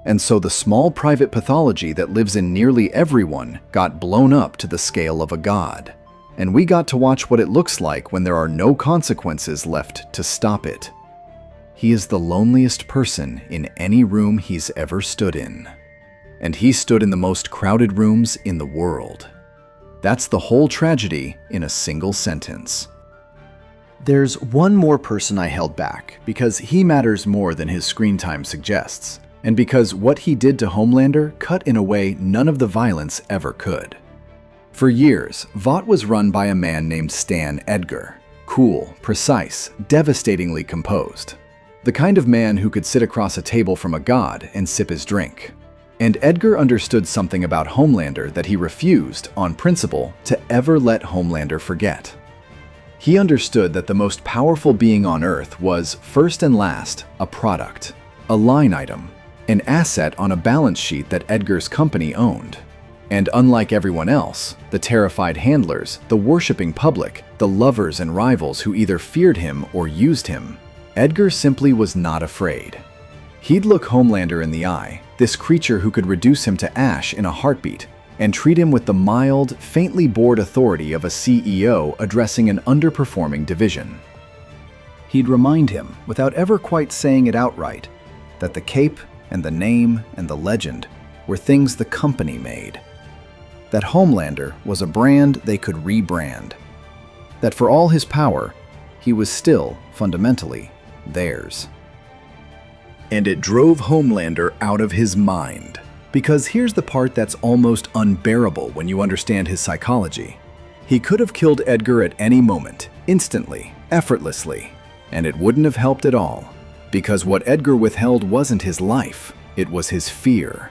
And so the small private pathology that lives in nearly everyone got blown up to the scale of a god. And we got to watch what it looks like when there are no consequences left to stop it. He is the loneliest person in any room he's ever stood in. And he stood in the most crowded rooms in the world. That's the whole tragedy in a single sentence. There's one more person I held back because he matters more than his screen time suggests, and because what he did to Homelander cut in a way none of the violence ever could. For years, Vought was run by a man named Stan Edgar. Cool, precise, devastatingly composed. The kind of man who could sit across a table from a god and sip his drink. And Edgar understood something about Homelander that he refused, on principle, to ever let Homelander forget. He understood that the most powerful being on Earth was, first and last, a product, a line item, an asset on a balance sheet that Edgar's company owned. And unlike everyone else, the terrified handlers, the worshipping public, the lovers and rivals who either feared him or used him, Edgar simply was not afraid. He'd look Homelander in the eye, this creature who could reduce him to ash in a heartbeat, and treat him with the mild, faintly bored authority of a CEO addressing an underperforming division. He'd remind him, without ever quite saying it outright, that the cape and the name and the legend were things the company made. That Homelander was a brand they could rebrand. That for all his power, he was still, fundamentally, theirs. And it drove Homelander out of his mind. Because here's the part that's almost unbearable when you understand his psychology. He could have killed Edgar at any moment, instantly, effortlessly, and it wouldn't have helped at all. Because what Edgar withheld wasn't his life, it was his fear.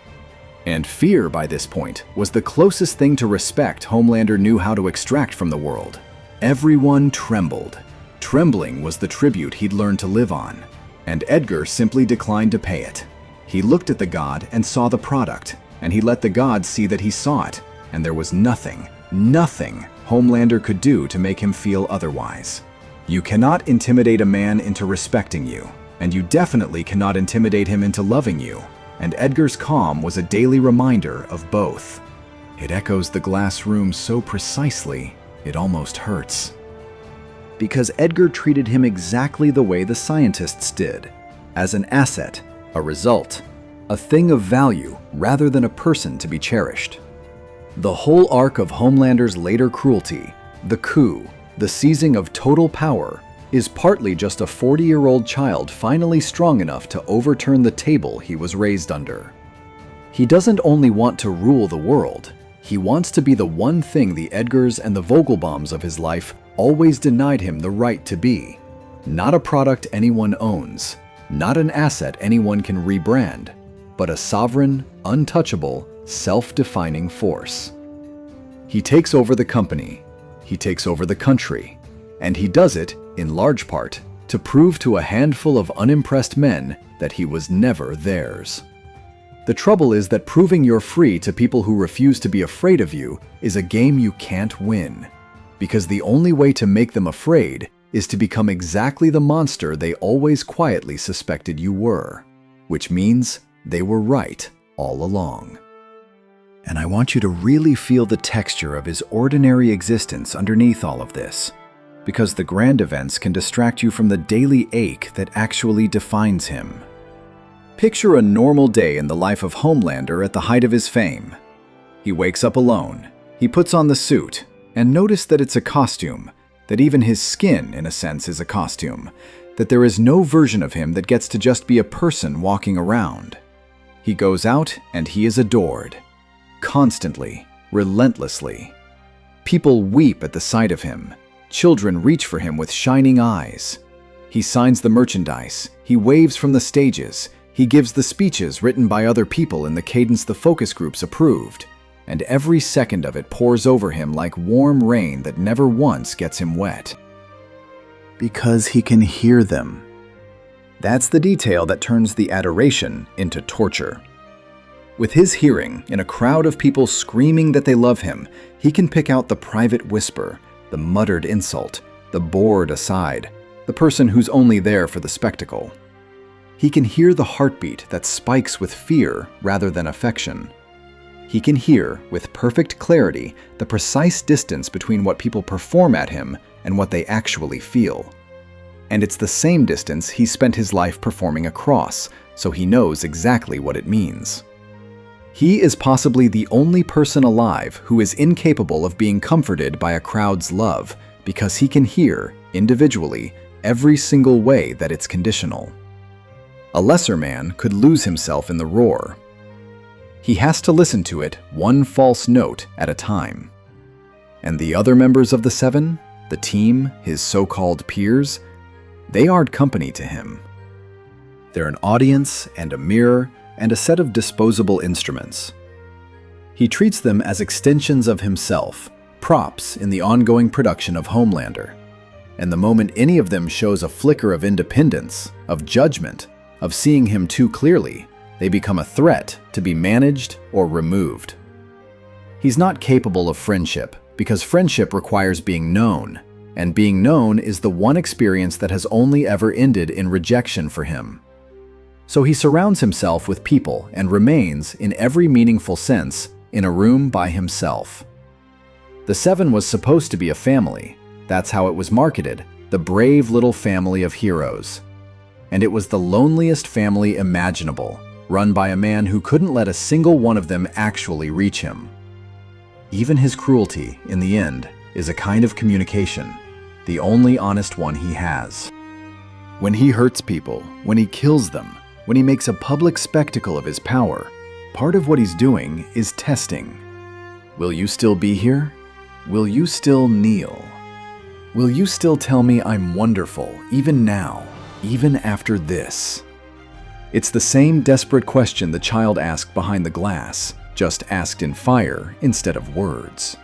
And fear, by this point, was the closest thing to respect Homelander knew how to extract from the world. Everyone trembled. Trembling was the tribute he'd learned to live on, and Edgar simply declined to pay it. He looked at the god and saw the product, and he let the god see that he saw it, and there was nothing Homelander could do to make him feel otherwise. You cannot intimidate a man into respecting you, and you definitely cannot intimidate him into loving you, and Edgar's calm was a daily reminder of both. It echoes the glass room so precisely, it almost hurts. Because Edgar treated him exactly the way the scientists did, as an asset, a result, a thing of value rather than a person to be cherished. The whole arc of Homelander's later cruelty, the coup, the seizing of total power, is partly just a 40-year-old child finally strong enough to overturn the table he was raised under. He doesn't only want to rule the world, he wants to be the one thing the Edgars and the Vogelbaums of his life always denied him the right to be. Not a product anyone owns, not an asset anyone can rebrand, but a sovereign, untouchable, self-defining force. He takes over the company, he takes over the country, and he does it, in large part, to prove to a handful of unimpressed men that he was never theirs. The trouble is that proving you're free to people who refuse to be afraid of you is a game you can't win, because the only way to make them afraid is to become exactly the monster they always quietly suspected you were, which means they were right all along. And I want you to really feel the texture of his ordinary existence underneath all of this, because the grand events can distract you from the daily ache that actually defines him. Picture a normal day in the life of Homelander at the height of his fame. He wakes up alone, he puts on the suit, and notice that it's a costume, that even his skin, in a sense, is a costume, that there is no version of him that gets to just be a person walking around. He goes out and he is adored. Constantly, relentlessly. People weep at the sight of him. Children reach for him with shining eyes. He signs the merchandise. He waves from the stages. He gives the speeches written by other people in the cadence the focus groups approved. And every second of it pours over him like warm rain that never once gets him wet. Because he can hear them. That's the detail that turns the adoration into torture. With his hearing, in a crowd of people screaming that they love him, he can pick out the private whisper, the muttered insult, the bored aside, the person who's only there for the spectacle. He can hear the heartbeat that spikes with fear rather than affection. He can hear, with perfect clarity, the precise distance between what people perform at him and what they actually feel. And it's the same distance he spent his life performing across, so he knows exactly what it means. He is possibly the only person alive who is incapable of being comforted by a crowd's love, because he can hear, individually, every single way that it's conditional. A lesser man could lose himself in the roar. He has to listen to it one false note at a time. And the other members of the seven, the team, his so-called peers, they aren't company to him. They're an audience and a mirror and a set of disposable instruments. He treats them as extensions of himself, props in the ongoing production of Homelander. And the moment any of them shows a flicker of independence, of judgment, of seeing him too clearly, they become a threat to be managed or removed. He's not capable of friendship because friendship requires being known, and being known is the one experience that has only ever ended in rejection for him. So he surrounds himself with people and remains, in every meaningful sense, in a room by himself. The Seven was supposed to be a family. That's how it was marketed, the brave little family of heroes. And it was the loneliest family imaginable, run by a man who couldn't let a single one of them actually reach him. Even his cruelty, in the end, is a kind of communication, the only honest one he has. When he hurts people, when he kills them, when he makes a public spectacle of his power, part of what he's doing is testing. Will you still be here? Will you still kneel? Will you still tell me I'm wonderful, even now, even after this? It's the same desperate question the child asked behind the glass, just asked in fire instead of words.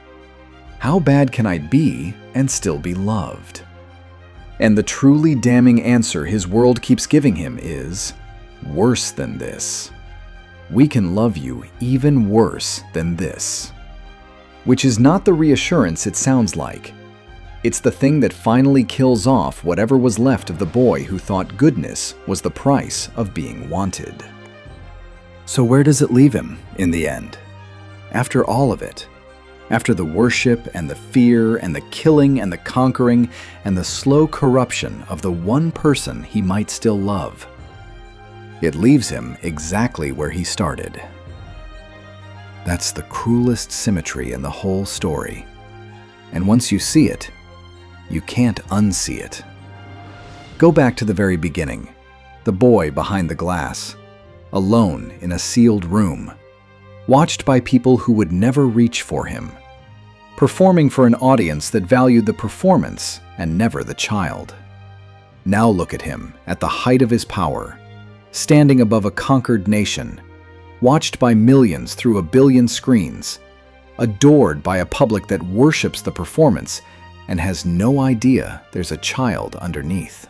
How bad can I be and still be loved? And the truly damning answer his world keeps giving him is, worse than this. We can love you even worse than this. Which is not the reassurance it sounds like. It's the thing that finally kills off whatever was left of the boy who thought goodness was the price of being wanted. So where does it leave him, in the end? After all of it, after the worship and the fear and the killing and the conquering and the slow corruption of the one person he might still love, it leaves him exactly where he started. That's the cruelest symmetry in the whole story. And once you see it, you can't unsee it. Go back to the very beginning, the boy behind the glass, alone in a sealed room, watched by people who would never reach for him, performing for an audience that valued the performance and never the child. Now look at him at the height of his power, standing above a conquered nation, watched by millions through a billion screens, adored by a public that worships the performance and has no idea there's a child underneath.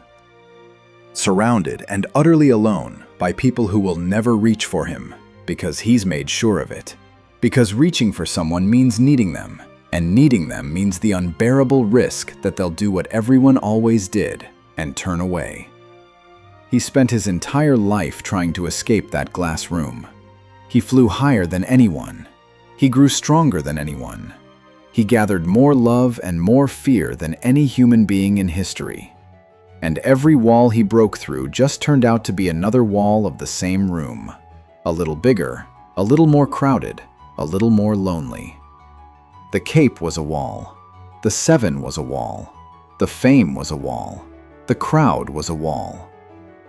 Surrounded and utterly alone by people who will never reach for him because he's made sure of it. Because reaching for someone means needing them, and needing them means the unbearable risk that they'll do what everyone always did and turn away. He spent his entire life trying to escape that glass room. He flew higher than anyone. He grew stronger than anyone. He gathered more love and more fear than any human being in history. And every wall he broke through just turned out to be another wall of the same room. A little bigger, a little more crowded, a little more lonely. The cape was a wall. The Seven was a wall. The fame was a wall. The crowd was a wall.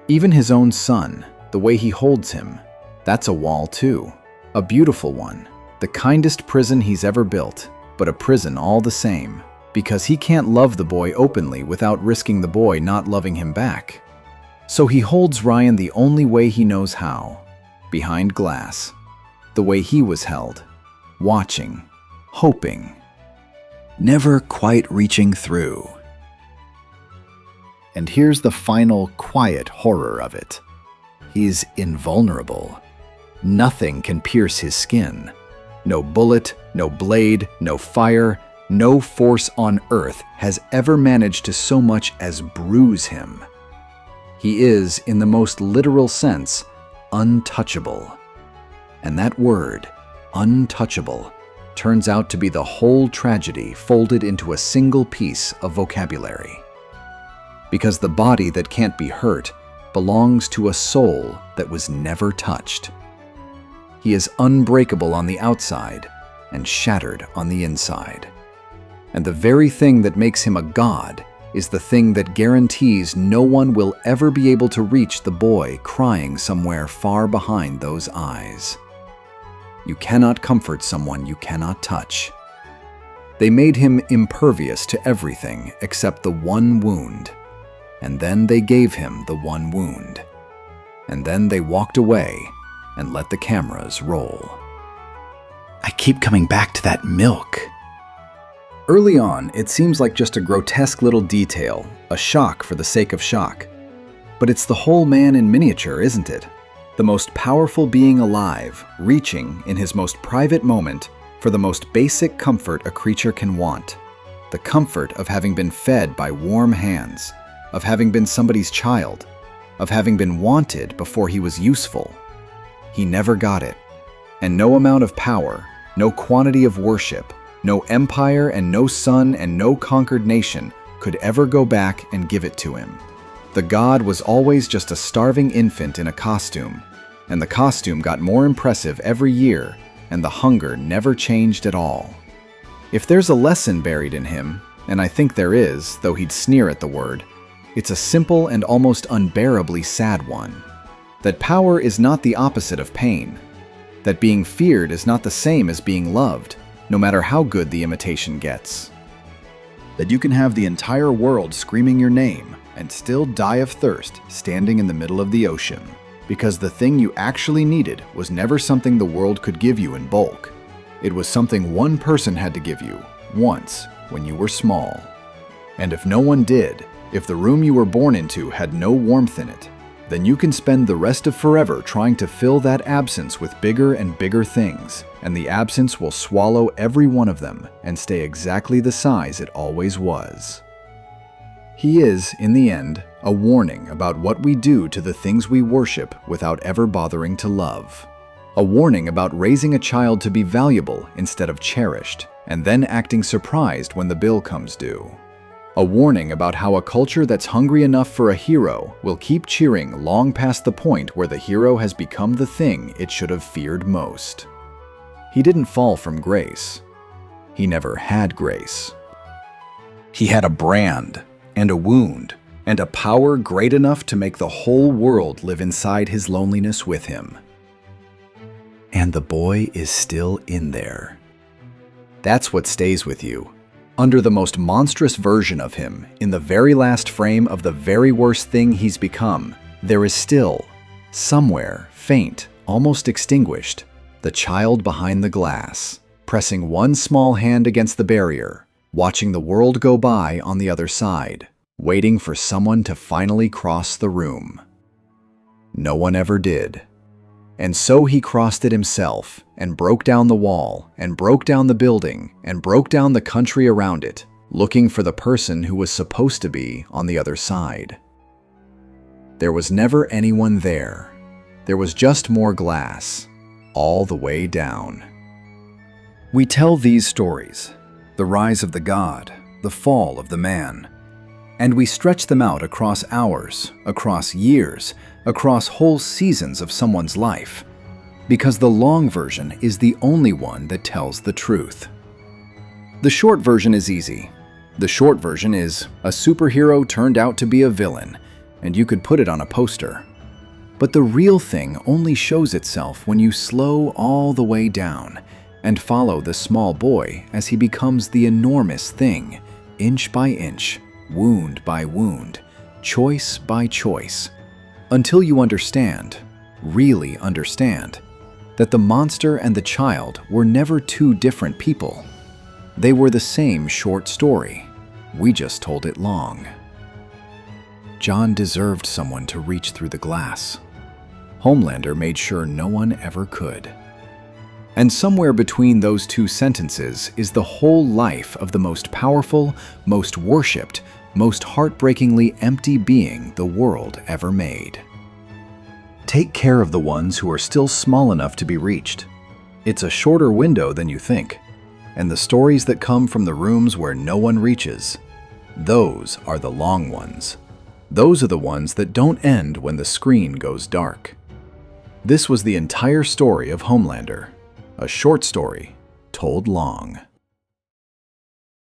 Even his own son, the way he holds him, that's a wall too. A beautiful one. The kindest prison he's ever built, but a prison all the same, because he can't love the boy openly without risking the boy not loving him back. So he holds Ryan the only way he knows how, behind glass, the way he was held, watching, hoping, never quite reaching through. And here's the final, quiet horror of it. He's invulnerable. Nothing can pierce his skin. No bullet, no blade, no fire, no force on earth has ever managed to so much as bruise him. He is, in the most literal sense, untouchable. And that word, untouchable, turns out to be the whole tragedy folded into a single piece of vocabulary. Because the body that can't be hurt belongs to a soul that was never touched. He is unbreakable on the outside and shattered on the inside. And the very thing that makes him a god is the thing that guarantees no one will ever be able to reach the boy crying somewhere far behind those eyes. You cannot comfort someone you cannot touch. They made him impervious to everything except the one wound. And then they gave him the one wound. And then they walked away and let the cameras roll. I keep coming back to that milk. Early on, it seems like just a grotesque little detail, a shock for the sake of shock. But it's the whole man in miniature, isn't it? The most powerful being alive, reaching, in his most private moment, for the most basic comfort a creature can want. The comfort of having been fed by warm hands, of having been somebody's child, of having been wanted before he was useful. He never got it. And no amount of power, no quantity of worship, no empire and no sun and no conquered nation could ever go back and give it to him. The god was always just a starving infant in a costume, and the costume got more impressive every year, and the hunger never changed at all. If there's a lesson buried in him, and I think there is, though he'd sneer at the word, it's a simple and almost unbearably sad one. That power is not the opposite of pain. That being feared is not the same as being loved, no matter how good the imitation gets. That you can have the entire world screaming your name and still die of thirst standing in the middle of the ocean, because the thing you actually needed was never something the world could give you in bulk. It was something one person had to give you, once, when you were small. And if no one did, if the room you were born into had no warmth in it, then you can spend the rest of forever trying to fill that absence with bigger and bigger things, and the absence will swallow every one of them and stay exactly the size it always was. He is, in the end, a warning about what we do to the things we worship without ever bothering to love. A warning about raising a child to be valuable instead of cherished, and then acting surprised when the bill comes due. A warning about how a culture that's hungry enough for a hero will keep cheering long past the point where the hero has become the thing it should have feared most. He didn't fall from grace. He never had grace. He had a brand, and a wound, and a power great enough to make the whole world live inside his loneliness with him. And the boy is still in there. That's what stays with you. Under the most monstrous version of him, in the very last frame of the very worst thing he's become, there is still, somewhere, faint, almost extinguished, the child behind the glass, pressing one small hand against the barrier, watching the world go by on the other side, waiting for someone to finally cross the room. No one ever did. And so he crossed it himself, and broke down the wall, and broke down the building, and broke down the country around it, looking for the person who was supposed to be on the other side. There was never anyone there. There was just more glass, all the way down. We tell these stories, the rise of the god, the fall of the man, and we stretch them out across hours, across years, across whole seasons of someone's life, because the long version is the only one that tells the truth. The short version is easy. The short version is a superhero turned out to be a villain, and you could put it on a poster. But the real thing only shows itself when you slow all the way down and follow the small boy as he becomes the enormous thing, inch by inch, wound by wound, choice by choice, until you understand, really understand, that the monster and the child were never two different people. They were the same short story. We just told it long. John deserved someone to reach through the glass. Homelander made sure no one ever could. And somewhere between those two sentences is the whole life of the most powerful, most worshipped, most heartbreakingly empty being the world ever made. Take care of the ones who are still small enough to be reached. It's a shorter window than you think. And the stories that come from the rooms where no one reaches, those are the long ones. Those are the ones that don't end when the screen goes dark. This was the entire story of Homelander, a short story told long.